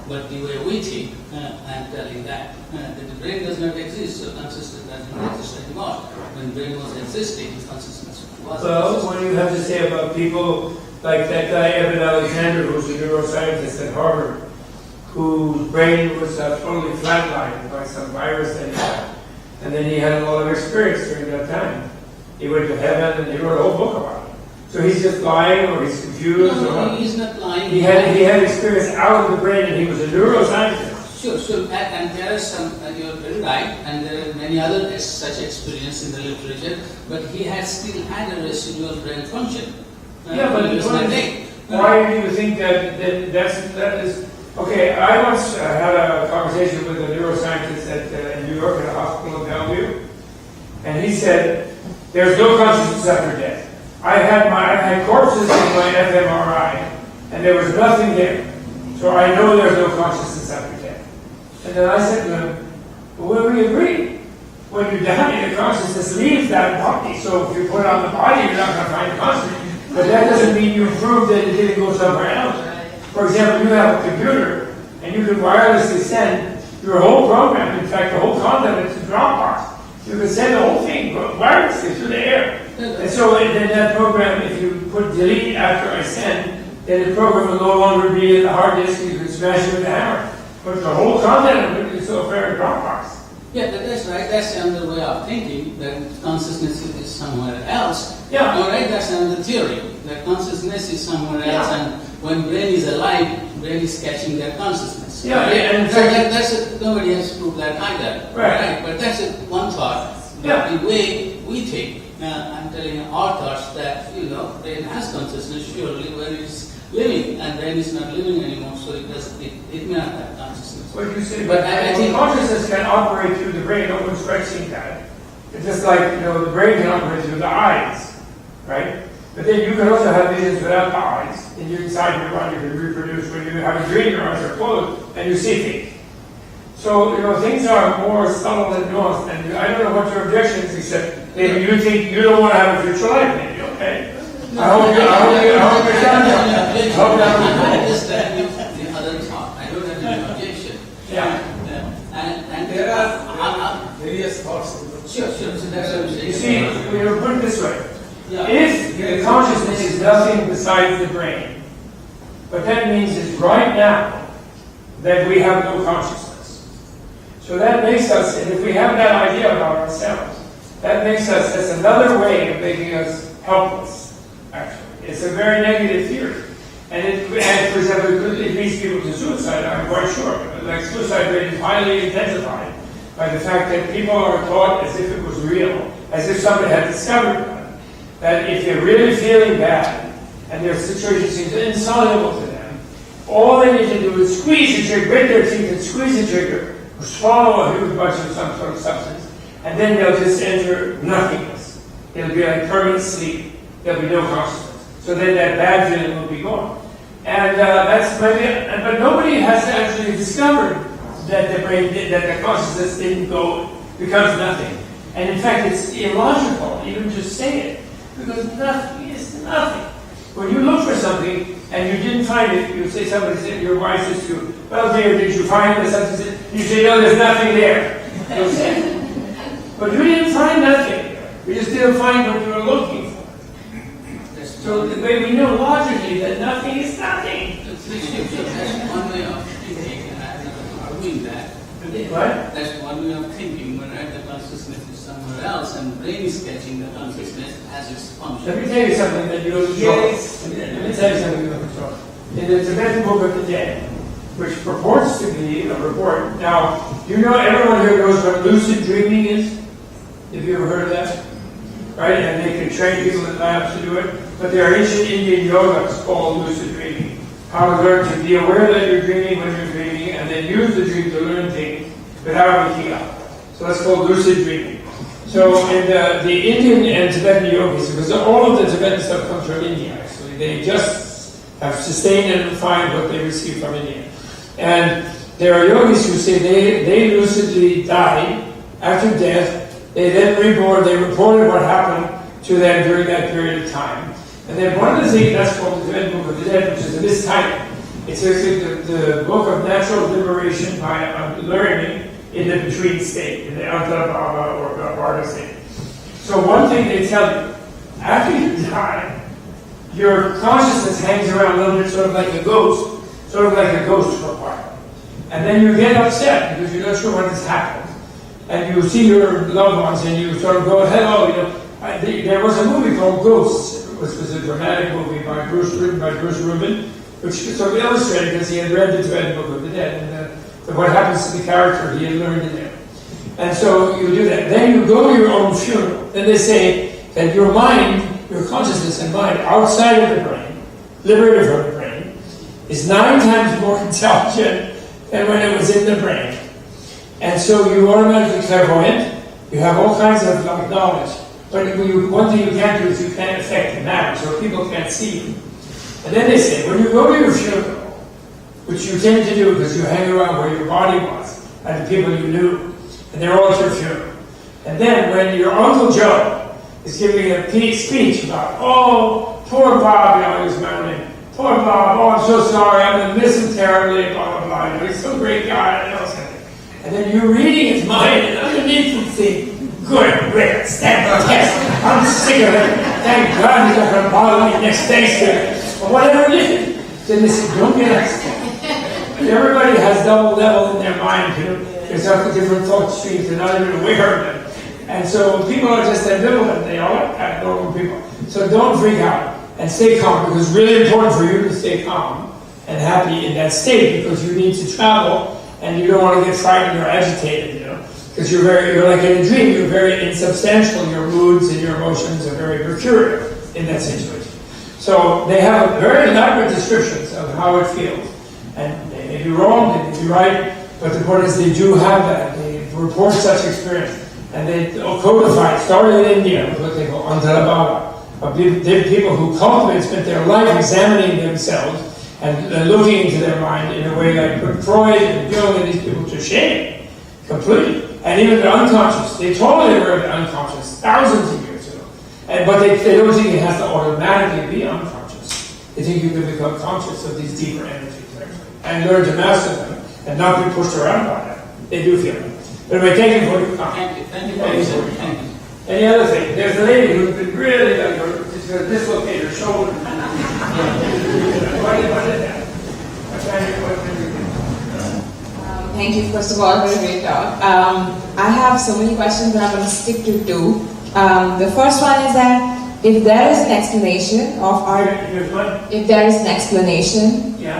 But the way we think, I'm telling that the brain does not exist, so consciousness does not exist anymore. When the brain was existing, consciousness was Well, existing. what do you have to say about people like that guy Evan Alexander, who's a neuroscientist at Harvard, whose brain was totally flatlined by some virus that he had, and then he had a lot of experience during that time. He went to heaven, and he wrote a whole book about it. So he's just lying, or he's confused, or No, what? he's not lying. He had experience out of the brain, and he was a neuroscientist. Sure. And there are some, you're very right, and there are many other such experience in the literature, but he has still had a residual brain function. Yeah, but he was not dead. why do you think that is... Okay, I once had a conversation with a neuroscientist in New York at a hospital in Bellevue, and he said, there's no consciousness after death. I had corpses in my fMRI, and there was nothing there. So I know there's no consciousness after death. And then I said to him, well, we agree. When you die, the consciousness leaves that body. So if you put it on the body, you're not going to find consciousness. But that doesn't mean you prove that it didn't go somewhere else. For example, you have a computer, and you can wirelessly send your whole program, in fact, the whole content into Dropbox. You can send the whole thing wirelessly through the air. And so then that program, if you put delete after I send, then the program will no longer be in the hard disk, you can smash it with a hammer. But the whole content of it is still fair in Dropbox. Yeah, but that's right. That's another way of thinking, that consciousness is somewhere else. Yeah. All right, that's another theory, that consciousness is somewhere else, and when brain is alive, brain is catching that consciousness. Yeah, right? and nobody has proved that either. Right. But that's one thought. Yeah. But the way we think, I'm telling you, our thoughts that, brain has consciousness, surely, when it's living, and brain is not living anymore, so it may not have consciousness. What you say, But I think consciousness can operate through the brain. No one's questioning that. It's just like, the brain can operate through the eyes, right? But then you can also have visions without the eyes, and you inside your body can reproduce. When you have a dream, your eyes are closed, and you see things. So, things are more subtle than nuanced, and I don't know what your objection is, except maybe you think you don't want to have a future life, maybe, okay? I hope you're done. I understand the other thought. I don't have any objection. Yeah. And There are various thoughts. Sure. So that's what I'm saying. You see, put it this way. Yeah. If the consciousness is nothing besides the brain, what that means is right now that we have no consciousness. So that makes us, and if we have that idea about ourselves, that's another way of making us helpless, actually. It's a very negative theory. And for example, it leads people to suicide, I'm quite sure. Like suicide rate is highly intensified by the fact that people are taught as if it was real, as if somebody had discovered that if they're really feeling bad and their situation seems insoluble to them, all they need to do is squeeze the trigger, grit their teeth and squeeze the trigger, or swallow a huge bunch of some sort of substance, and then they'll just enter nothingness. It'll be like permanent sleep. There'll be no consciousness. So then that bad feeling will be gone. And that's maybe, but nobody has actually discovered that that the consciousness didn't go because nothing. And in fact, it's illogical even to say it, because nothing is nothing. When you look for something and you didn't find it, you say somebody said, your wife says to you, well, dear, did you find something? You say, no, there's nothing there. You'll say, but you didn't find nothing. You just didn't find what you were looking for. So the way we know logically that nothing is nothing. That's one way of thinking, and I'm not arguing that. What? That's one way of thinking, when the consciousness is somewhere else, and the brain is catching the consciousness as its function. Let me tell you something that you'll control. Let me tell you something you'll control. In the Tibetan Book of the Dead, which purports to be a report. Now, do you know everyone here knows what lucid dreaming is? Have you ever heard of that? Right? And they can train people in labs to do it. But there are ancient Indian yogas called lucid dreaming. How to learn to be aware that you're dreaming when you're dreaming, and then use the dream to learn things without waking up. So that's called lucid dreaming. So in the Indian and Tibetan yogis, because all of the Tibetan stuff comes from India, actually. They just have sustained and refined what they received from India. And there are yogis who say they lucidly die after death. They then reborn, they reported what happened to them during that period of time. And then one of the things, that's called the Tibetan Book of the Dead, which is a mistitle. It's actually the Book of Natural Liberation by learning in the between state, in the Antarabhava or Varna state. So one thing they tell you, after you die, your consciousness hangs around a little bit sort of like a ghost for a while. And then you get upset because you're not sure what has happened. And you see your loved ones and you sort of go, hello, there was a movie called Ghosts, which was a dramatic movie written by Bruce Rubin, which sort of illustrated because he had read the Tibetan Book of the Dead, and what happens to the character he had learned in there. And so you do that. Then you go to your own funeral. Then they say that your mind, your consciousness and mind outside of the brain, liberated from the brain, is 9 times more intelligent than when it was in the brain. And so you automatically clairvoyant, you have all kinds of knowledge. But one thing you can't do is you can't affect the matter, so people can't see you. And then they say, when you go to your funeral, which you tend to do because you hang around where your body was, and the people you knew, and they're all at your funeral. And then when your Uncle Joe is giving a speech about, oh, poor Bob, he was mounting, poor Bob, oh, I'm so sorry, I'm going to miss him terribly, blah, blah, blah, he's so great guy, and then you're reading his mind, and underneath you think, good riddance, that test, I'm sick of it, thank God he's not going to bother me next Thanksgiving, or whatever it is. So listen, don't get upset. Everybody has double level in their mind, you know. There's up different thought streams, they're not even aware of them. And so people are just ambivalent, they are abnormal people. So don't freak out and stay calm, because it's really important for you to stay calm and happy in that state, because you need to travel and you don't want to get frightened or agitated, you know. Because you're like in a dream, you're very insubstantial, your moods and your emotions are very mercurial in that situation. So they have very elaborate descriptions of how it feels. And they may be wrong, they may be right, but the point is they do have that. They report such experience. And they codify, started in India, with what they call Antarabhava. People who cultivate, spent their life examining themselves and looking into their mind in a way that put Freud and Jung and these people to shame completely. And even the unconscious, they totally aware of the unconscious thousands of years ago. But they don't think it has to automatically be unconscious. They think you can become conscious of these deeper energies and learn to master them and not be pushed around by them. They do feel it. But anyway, thank you for your comment. Thank you for your thank you. Any other thing? There's a lady who's been really like she's going to dislocate her shoulder. What is that? Thank you, first of all, for a great talk. I have so many questions, but I'm going to stick to two. The first one is that if there is an explanation of our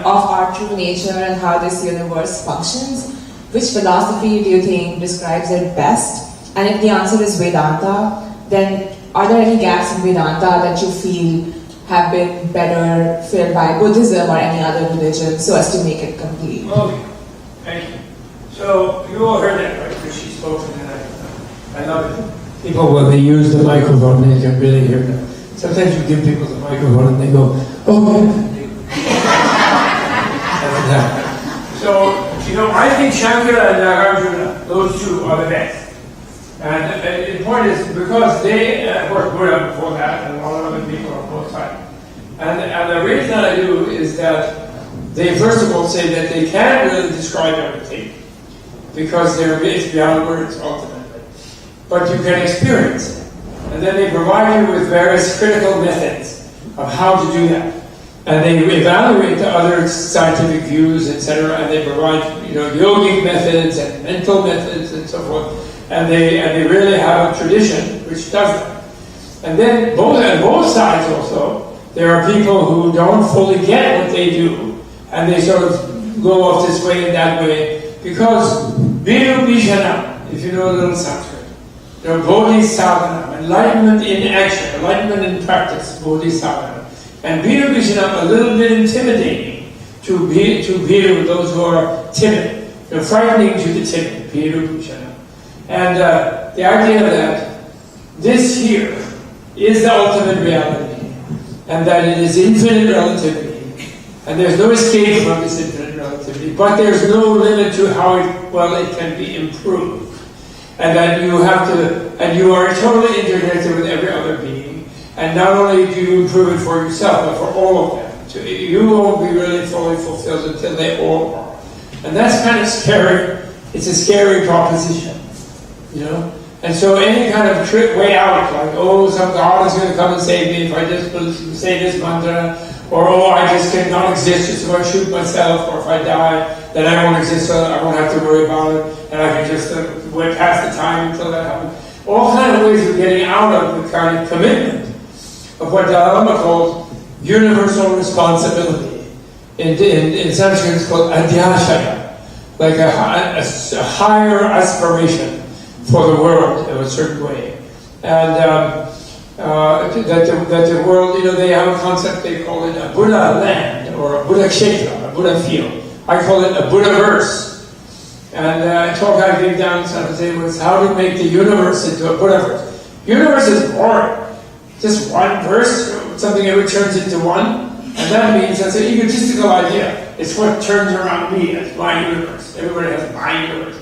of our true nature and how this universe functions, which philosophy do you think describes it best? And if the answer is Vedanta, then are there any gaps in Vedanta that you feel have been better filled by Buddhism or any other religion so as to make it complete? Okay, thank you. So you all heard that, right? Because she spoke and I love it. People, when they use the microphone, they can really hear that. Sometimes you give people the microphone and they go, oh, so, you know, I think Shankara and Nagarjuna, those two are the best. And the point is, because they were Buddha before that, and a lot of other people on both sides. And the reason I do is that they, first of all, say that they can't really describe everything, because it's beyond words, ultimately. But you can experience it. And then they provide you with various critical methods of how to do that. And they evaluate the other scientific views, etc., and they provide, you know, yogic methods and mental methods and so forth. And they really have a tradition which does that. And then on both sides also, there are people who don't fully get what they do, and they sort of go off this way and that way, because Viru Bhishana, if you know a little Sanskrit, you know, Bodhisattva, enlightenment in action, enlightenment in practice, Bodhisattva. And Viru Bhishana, a little bit intimidating to Viru, those who are timid, you know, frightening to the timid, Viru Bhishana. And the idea that this here is the ultimate reality, and that it is infinite relativity, and there's no escape from this infinite relativity, but there's no limit to how it can be improved, and that you have to, and you are totally interconnected with every other being, and not only do you improve it for yourself, but for all of them. So you won't be really fully fulfilled until they all are. And that's kind of scary. It's a scary proposition, you know? And so any kind of trick way out, like, oh, some God is going to come and save me if I just say this mantra, or oh, I just cannot exist just if I shoot myself, or if I die, then I won't exist, so I won't have to worry about it, and I can just wait past the time until that happens. All kind of ways of getting out of the kind of commitment of what Dalai Lama calls universal responsibility. In Sanskrit it's called adhyashaya, like a higher aspiration for the world in a certain way. And that the world, you know, they have a concept, they call it a Buddha land, or a Buddha kshetra, a Buddha field. I call it a Buddha-verse. And a talk I gave down in San Jose was how to make the universe into a Buddha-verse. Universe is boring. Just one verse, something ever turns into one, and that means that's an egotistical idea. It's what turns around me as my universe. Everybody has my universe.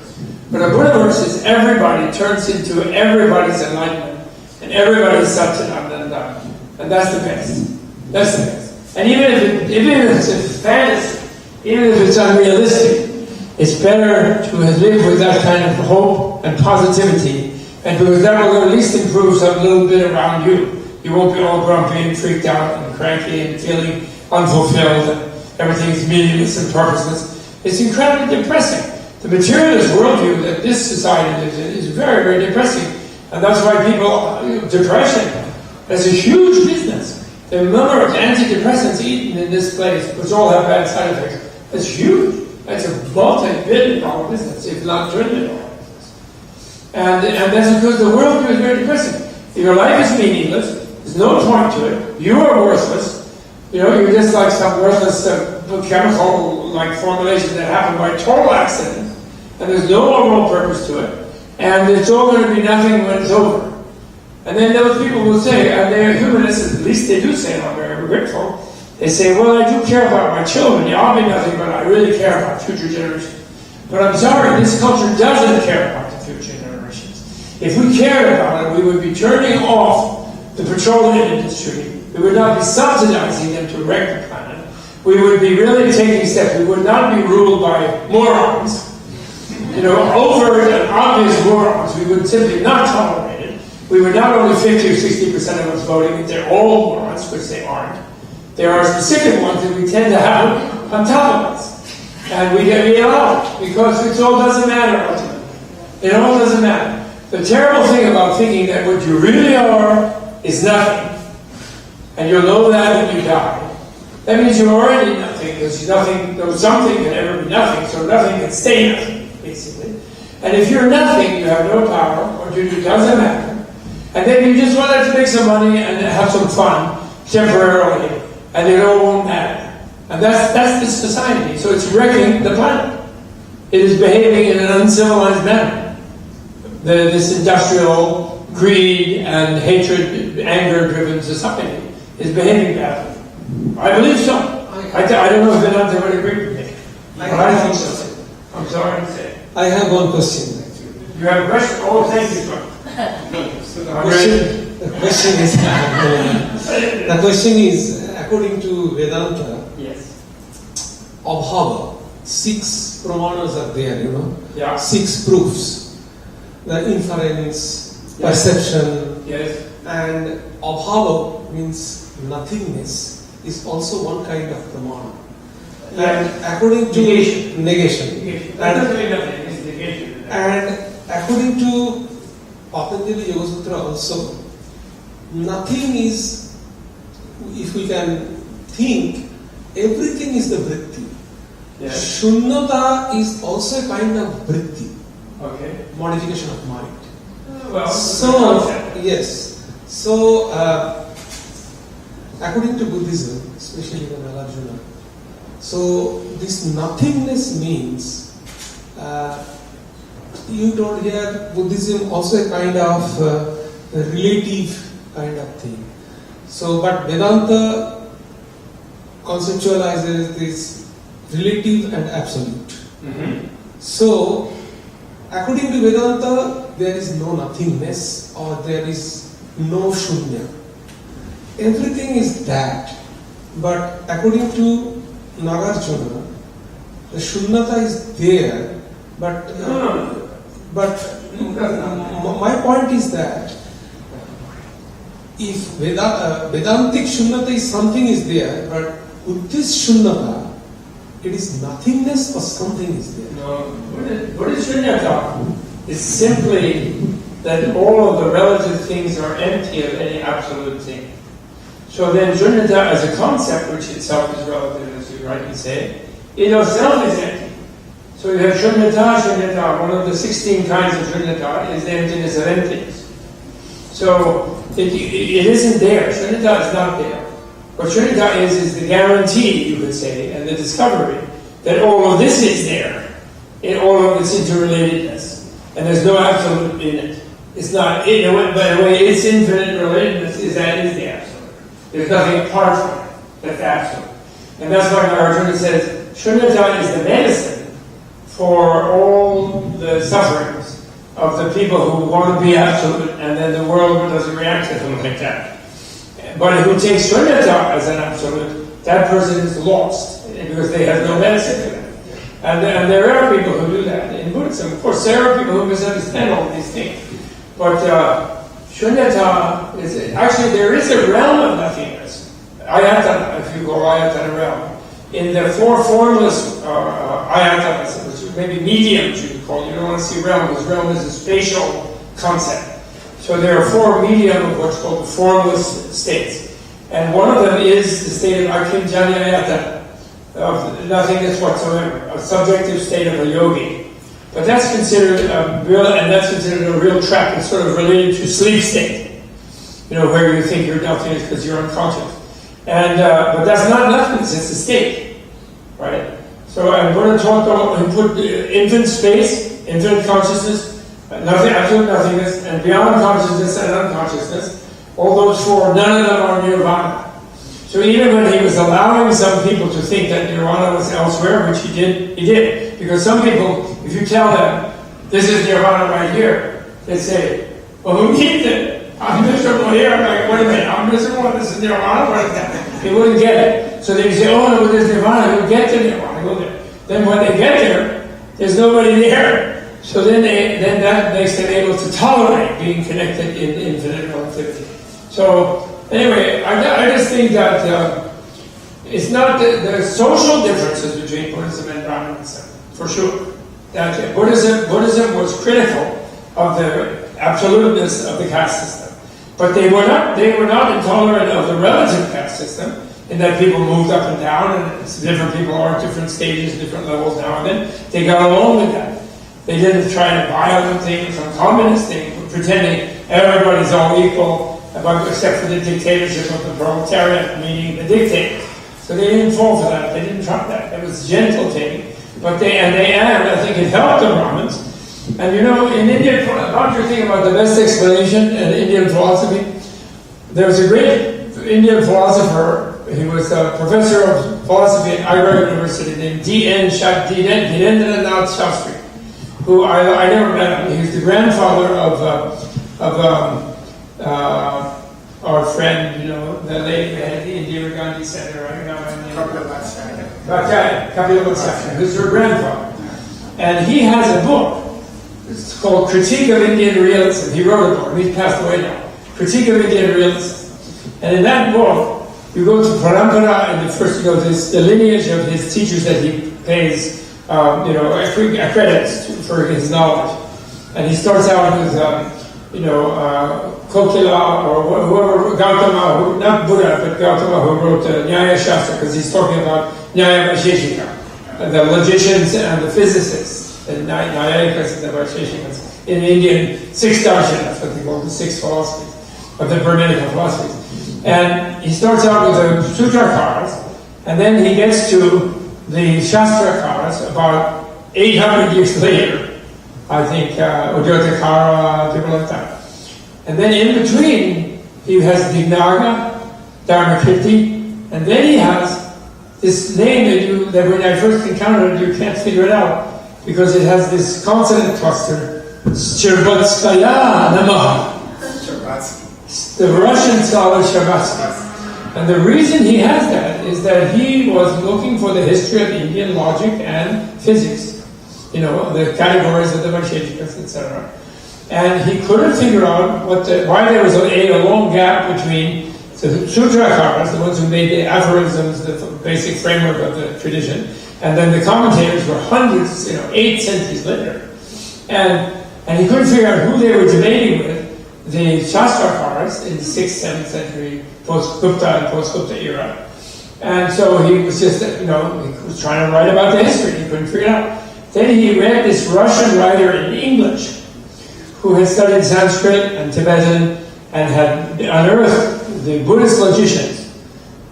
But a Buddha-verse is everybody turns into everybody's enlightenment, and everybody's Satchidananda. And that's the best. That's the best. And even if it's a fantasy, even if it's unrealistic, it's better to live with that kind of hope and positivity, and because that will at least improve a little bit around you. You won't be all grumpy and freaked out and cranky and feeling unfulfilled. everything is meaningless and purposeless. It's incredibly depressing. The materialist worldview that this society lives in is very, very depressing. And that's why people, depression is a huge business. The number of antidepressants eaten in this place, which all have bad side effects, is huge. That's a multi-billion-dollar business, if not trillion-dollar business. And that's because the worldview is very depressing. Your life is meaningless. There's no point to it. You are worthless. You know, you're just like some worthless chemical-like formulation that happened by total accident, and there's no moral purpose to it. And it's all going to be nothing when it's over. And then those people will say, and they're humanists, at least they do say, and I'm very grateful, they say, well, I do care about my children. Yeah, I'll be nothing, but I really care about future generations. But I'm sorry, this culture doesn't care about the future generations. If we cared about it, we would be turning off the petroleum industry. We would not be subsidizing them to wreck the planet. We would be really taking steps. We would not be ruled by morons. You know, overt and obvious morons. We would simply not tolerate it. We would not only 50 or 60% of us voting, if they're all morons, which they aren't. There are specific ones that we tend to have on top of us. And we get allowed because it all doesn't matter ultimately. It all doesn't matter. The terrible thing about thinking that what you really are is nothing, and you'll know that when you die, that means you're already nothing, because nothing, though something can never be nothing, so nothing can stay nothing, basically. And if you're nothing, you have no power, what you do doesn't matter. And then you just want to make some money and have some fun temporarily, and it all won't matter. And that's this society. So it's wrecking the planet. It is behaving in an uncivilized manner. This industrial greed and hatred, anger-driven society is behaving badly. I believe so. I don't know if Vedanta would agree with me, but I think so. I'm sorry to say. I have one question. You have a question? Oh, thank you, sir. The question is, according to Vedanta, Yes. Abhava, 6 pramanas are there, you know, Yeah. 6 proofs. The inference, perception, Yes. and Abhava means nothingness is also one kind of pramana. And according to Negation. negation. That doesn't mean nothing. It's negation. And according to Patanjali Yoga Sutra also, nothing is, if we can think, everything is the vritti. Yes. Shunyata is also a kind of vritti, Okay. modification of mind. Well, So, yes. So, according to Buddhism, especially the Nagarjuna, so this nothingness means, you told here, Buddhism also a kind of relative kind of thing. So, but Vedanta conceptualizes this relative and absolute. Mm-hmm. So, according to Vedanta, there is no nothingness or there is no shunya. Everything is that. But according to Nagarjuna, the shunyata is there. But my point is that if Vedantic shunyata is something is there, but Buddhist shunyata, it is nothingness or something is there. No, Buddhist shunyata is simply that all of the relative things are empty of any absolute thing. So then shunyata as a concept, which itself is relative, as you rightly say, in itself is empty. So you have shunyata, one of the 16 kinds of shunyata is the emptiness of emptiness. So it isn't there, shunyata is not there. What shunyata is the guarantee, you could say, and the discovery that all of this is there, in all of its interrelatedness, and there's no absolute in it. It's not, in a way, by the way, its infinite relatedness is the absolute. There's nothing apart from it that's absolute. And that's why Arjuna says, shunyata is the medicine for all the sufferings of the people who want to be absolute, and then the world doesn't react to them like that. But who takes shunyata as an absolute, that person is lost, because they have no medicine for them. And there are people who do that in Buddhism. Of course, there are people who misunderstand all these things. But shunyata is, actually there is a realm of nothingness. Ayatana, if you go Ayatana realm. in the four formless ayatas, which maybe mediums you could call it. You don't want to see realm, because realm is a spatial concept. So there are four medium of what's called the formless states. And one of them is the state of Akinjanyayata, of nothingness whatsoever, a subjective state of a yogi. But that's considered a real trap. It's sort of related to sleep state, where you think you're nothingness because you're unconscious. And but that's not nothingness; it's a state, right? So I'm going to talk about put infinite space, infinite consciousness, nothing, absolute nothingness, and beyond consciousness and unconsciousness. All those four, none of them are nirvana. So even when he was allowing some people to think that nirvana was elsewhere, which he did, because some people, if you tell them this is nirvana right here, they say, "Well, who needs it? I'm miserable here." I'm like, "Wait a minute, I'm miserable. This is nirvana." What is that? They wouldn't get it. So they say, "Oh no, there's nirvana. You'll get to nirvana. Go there." Then when they get there, there's nobody there. So then that makes them able to tolerate being connected in infinite relativity. So anyway, I just think that it's not the social differences between Buddhism and Brahmanism, for sure. That Buddhism was critical of the absoluteness of the caste system, but they were not intolerant of the relative caste system, in that people moved up and down, and different people are at different stages, different levels now and then. They got along with that. They didn't try to violent things or communist things, pretending everybody's all equal, except for the dictatorship of the proletariat, meaning the dictators. So they didn't fall for that. They didn't try that. It was gentle taking. But I think it helped the Brahmins. And in India, about your thing about the best explanation in Indian philosophy, there was a great Indian philosopher. He was a professor of philosophy at Agra University named Dhirendranath Shastri, who I never met him. He was the grandfather of our friend, the lady that had the Indira Gandhi Center right now. Kapila Bhattacharya, who's her grandfather. And he has a book. It's called Critique of Indian Realism. He wrote a book. He's passed away now. Critique of Indian Realism. And in that book, you go to Parampara, and the lineage of his teachers that he pays, credits for his knowledge. And he starts out with, Kokila, or whoever, Gautama, not Buddha, but Gautama, who wrote Nyaya Shastra, because he's talking about Nyaya Vaisheshika, the logicians and the physicists, the Nyayikas and the Vaisheshikas, in the Indian six darshan, that's what they call the six philosophies, of the Brahminical philosophies. And he starts out with the Sutrakaras, and then he gets to the Shastrakaras about 800 years later, I think, Udyotakara, people like that. And then in between, he has Dignaga, Dharmakirti, and then he has this name that when I first encountered it, you can't figure it out, because it has this consonant cluster, Sherbatskaya Namaha. The Russian scholar Sherbatsky. And the reason he has that is that he was looking for the history of Indian logic and physics, the categories of the Vaisheshikas, etc. And he couldn't figure out why there was a long gap between the Sutrakaras, the ones who made the aphorisms, the basic framework of the tradition, and then the commentators were hundreds, 8 centuries later. And he couldn't figure out who they were debating with, the Shastrakaras in the 6th, 7th century post-Gupta and post-Gupta era. And so he was just, he was trying to write about the history. He couldn't figure it out. Then he read this Russian writer in English who had studied Sanskrit and Tibetan and had unearthed the Buddhist logicians.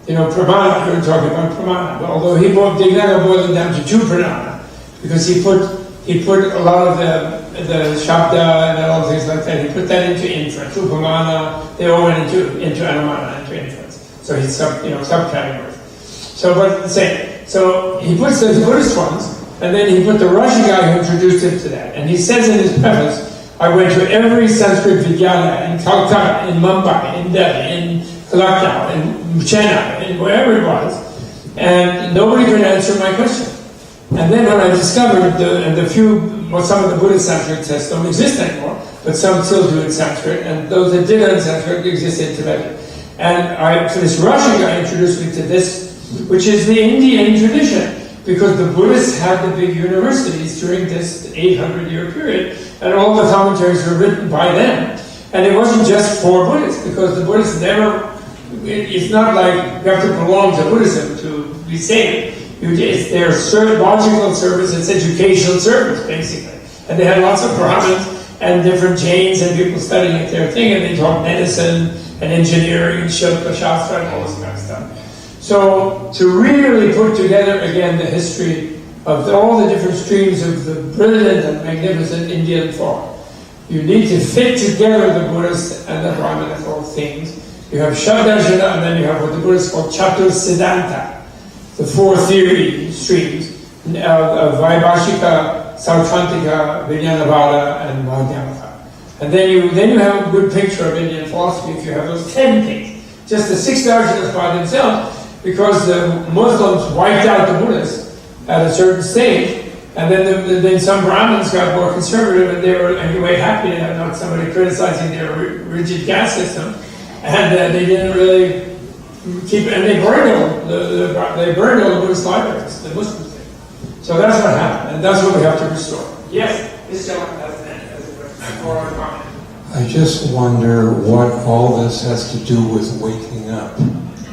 Pramana, we were talking about Pramana. Although Dignaga boiled them down to 2 pranana, because he put a lot of the Shabda and all things like that, he put that into inference. Upamana, they all went into Anumana, into inference. So he's subcategories. So, but the same. So he puts the Buddhist ones, and then he put the Russian guy who introduced him to that. And he says in his preface, I went to every Sanskrit Vidyalaya in Calcutta, in Mumbai, in Delhi, in Lucknow, in Chennai, in wherever it was, and nobody could answer my question. And then when I discovered some of the Buddhist Sanskrit texts don't exist anymore, but some still do in Sanskrit, and those that did in Sanskrit exist in Tibetan. And so this Russian guy introduced me to this which is the Indian tradition, because the Buddhists had the big universities during this 800-year period, and all the commentaries were written by them. And it wasn't just for Buddhists, because the Buddhists never, it's not like you have to belong to Buddhism to be saved. It's their logical service, it's educational service, basically. And they had lots of Brahmins and different Jains and people studying at their thing, and they taught medicine and engineering and Shilpa Shastra and all this kind of stuff. So to really put together again the history of all the different streams of the brilliant and magnificent Indian thought, you need to fit together the Buddhist and the Brahminical things. You have Shabdarshana, and then you have what the Buddhists call Chatur Siddhanta, the four theory streams of Vaibhashika, Sautrantika, Vijnanavada, and Madhyamaka. And then you have a good picture of Indian philosophy if you have those 10 things. Just the 6 darshanas by themselves, because the Muslims wiped out the Buddhists at a certain stage, and then some Brahmins got more conservative, and they were anyway happy to have not somebody criticizing their rigid caste system, and they didn't really keep it, and they burned all the Buddhist libraries, the Muslims did. So that's what happened, and that's what we have to restore. Yes, this gentleman has a comment. I just wonder what all this has to do with waking up.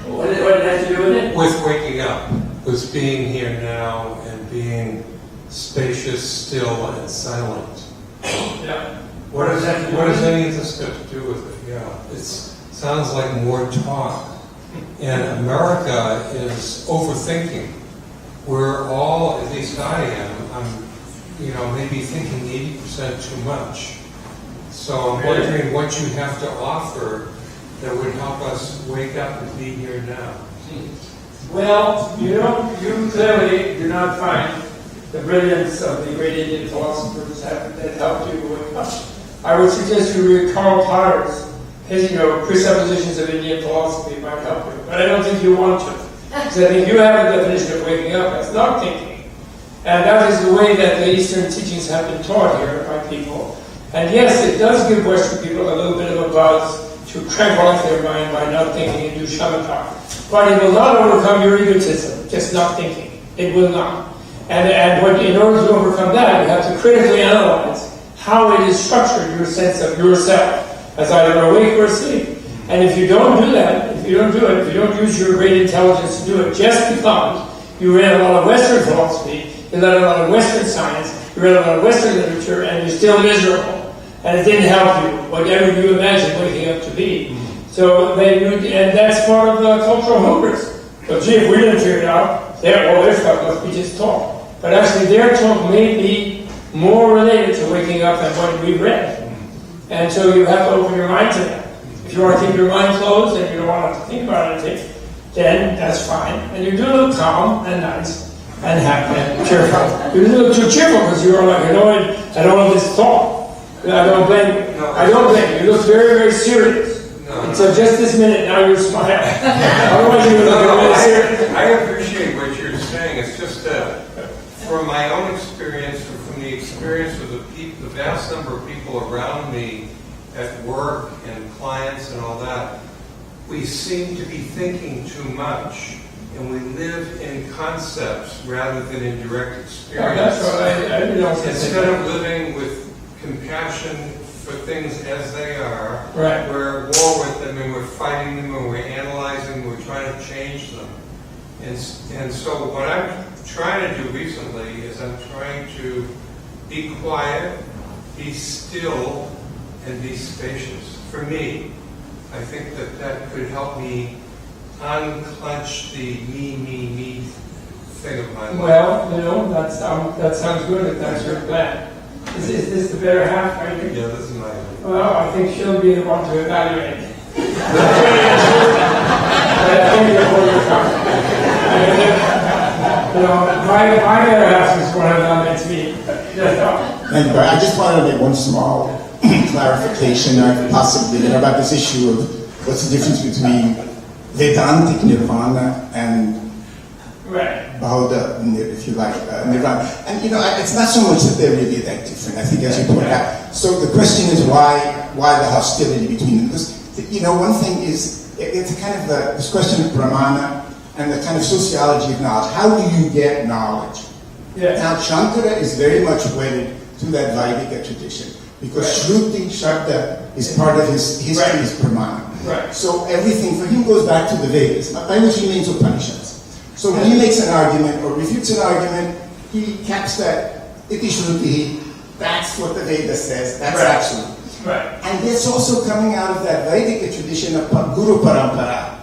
What did it have to do with it? With waking up, with being here now and being spacious, still, and silent. Yeah. What does any of this got to do with it? Yeah, it sounds like more talk. And America is overthinking. We're all, at least I am, I'm maybe thinking 80% too much. So I'm wondering what you have to offer that would help us wake up and be here now. Well, you clearly do not find the brilliance of the great Indian philosophers that helped you wake up. I would suggest you read Karl Potter's presuppositions of Indian philosophy might help you, but I don't think you want to. Because I think you have a definition of waking up as not thinking. And that is the way that the Eastern teachings have been taught here by people. And yes, it does give Western people a little bit of a buzz to tranquilize their mind by not thinking and do shamatha. But it will not overcome your egotism, just not thinking. It will not. And in order to overcome that, you have to critically analyze how it is structured, your sense of yourself, as either awake or asleep. And if you don't do that, if you don't use your great intelligence to do it just because you read a lot of Western philosophy, you read a lot of Western science, you read a lot of Western literature, and you're still miserable. And it didn't help you, whatever you imagined waking up to be. So and that's part of the cultural hubris. So gee, if we didn't figure it out, their stuff must be just talk. But actually their talk may be more related to waking up than what we read. And so you have to open your mind to that. If you want to keep your mind closed and you don't want to think about anything, then that's fine. And you do look calm and nice and happy and cheerful. You look too cheerful because you're like annoyed at all this thought. I don't blame you. I don't blame you. You look very, very serious. Until just this minute, now you're smiling. Otherwise you would look really serious. I appreciate what you're saying. It's just that from my own experience, or from the experience of the vast number of people around me at work and clients and all that, we seem to be thinking too much, and we live in concepts rather than in direct experience. That's what I didn't know. Instead of living with compassion for things as they are, right. We're at war with them, and we're fighting them, and we're analyzing them, we're trying to change them. And so what I'm trying to do recently is I'm trying to be quiet, be still, and be spacious. For me, I think that could help me unclench the me thing of my life. Well, that sounds good if that's your plan. Is this the better half, right? Yeah, this is my idea. Well, I think she'll be the one to evaluate it. My better half is what evaluates me. Thank you. I just wanted to make one small clarification, possibly, about this issue of what's the difference between Vedantic Nirvana and Bauda, if you like, Nirvana. And it's not so much that they're really that different. I think, as you pointed out. So the question is why the hostility between them? Because one thing is it's kind of this question of Brahmana and the kind of sociology of knowledge. How do you get knowledge? Yeah. Now, Shankara is very much wedded to that Vaidika tradition because Shruti Shabda is part of his history, his Pramana. Right. So everything for him goes back to the Vedas, by which he means Upanishads. So when he makes an argument or refutes an argument, he caps that Iti Shruti, that's what the Veda says, that's absolute. Right. And that's also coming out of that Vaidika tradition of Guru Parampara.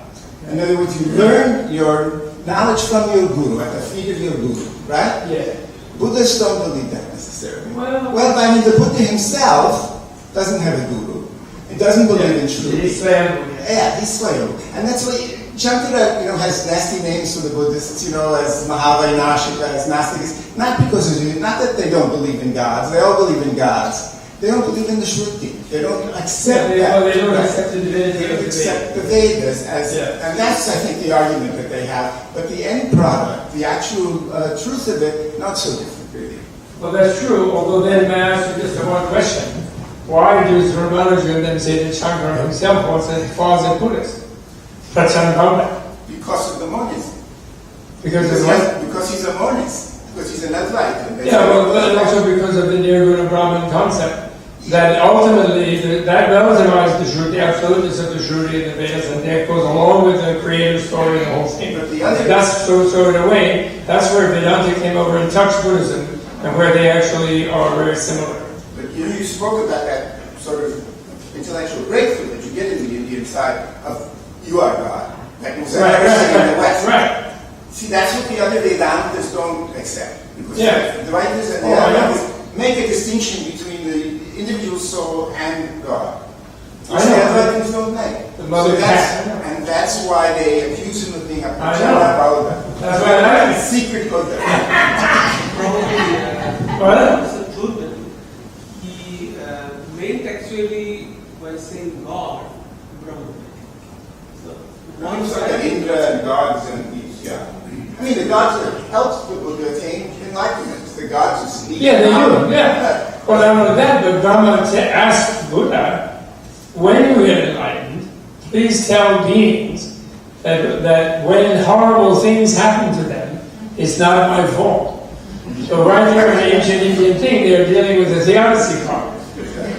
In other words, you learn your knowledge from your Guru, at the feet of your Guru, right? Yeah. Buddhists don't believe that necessarily. Well, I mean, the Buddha himself doesn't have a Guru. He doesn't believe in Shruti. He's slayable. Yeah, he's slayable. And that's why Shankara, has nasty names for the Buddhists, as Mahavainashika, as Nastikas, not that they don't believe in gods. They all believe in gods. They don't believe in the Shruti. They don't accept they don't accept the divinity. They don't accept the Vedas and that's, I think, the argument that they have. But the end product, the actual truth of it, not so different, really. Well, that's true, although then may I ask you just one question. Why does Ramanujan then say that Shankara himself was a Buddhist? That's uncommon. Because of the monism. Because he's a monist. Because he's an Advaita. Yeah, well, and also because of the Nirguna Brahman concept. That ultimately, that relativized the Shruti, the absoluteness of the Shruti and the Vedas, and that goes along with the creator story and the whole thing. But the other that's so in a way, that's where Vedanta came over and touched Buddhism, and where they actually are very similar. But you spoke about that sort of intellectual breakthrough that you get in the Indian side of you are God. That was never seen in the West. Right. See, that's what the other Vedantas don't accept. Because the Vedantas and the Vedantas make a distinction between the individual soul and God. Which the Advaitas don't make. And that's why they accuse him of being a Pajana. That's why I like it. Secret code. Mr. Thurman, he meant actually by saying God, Brahman. So, Indra and gods and these, I mean, the gods that helped the Buddha attain enlightenment. The gods who sleep. Yeah, they do. Yeah. Well, not only that, but Brahma asked Buddha, when you get enlightened, please tell beings that when horrible things happen to them, it's not my fault. So right there in the ancient Indian thing, they're dealing with the theodicy problem.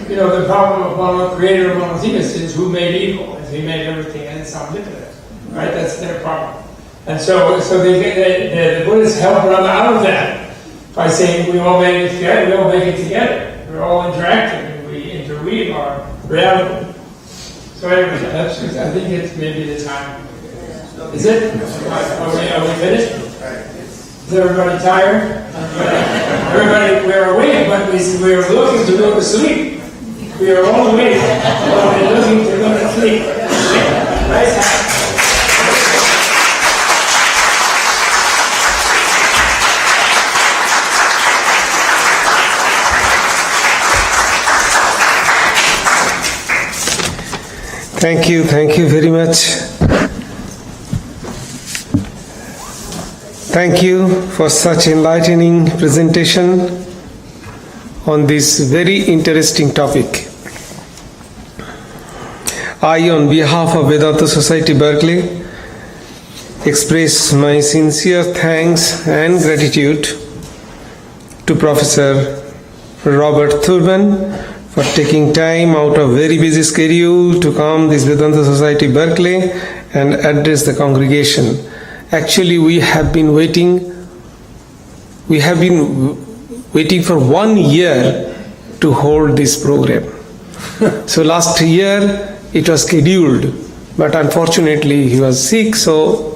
The problem of creator of monotheist is who made evil. If he made everything and it's omnipotent, right? That's their problem. And so the Buddhists help Brahma out of that by saying we all make it together. We all make it together. We're all interacting, and we interweave our reality. So anyway, I think it's maybe the time. Is it? Are we finished? Is everybody tired? Everybody, we're awake, but we're looking to go to sleep. We are all awake, but we're looking to go to sleep. Nice. Thank you very much. Thank you for such enlightening presentation on this very interesting topic. I, on behalf of Vedanta Society Berkeley, express my sincere thanks and gratitude to Professor Robert Thurman for taking time out of very busy schedule to come this Vedanta Society Berkeley and address the congregation. Actually, we have been waiting for 1 year to hold this program. So last year it was scheduled, but unfortunately he was sick, so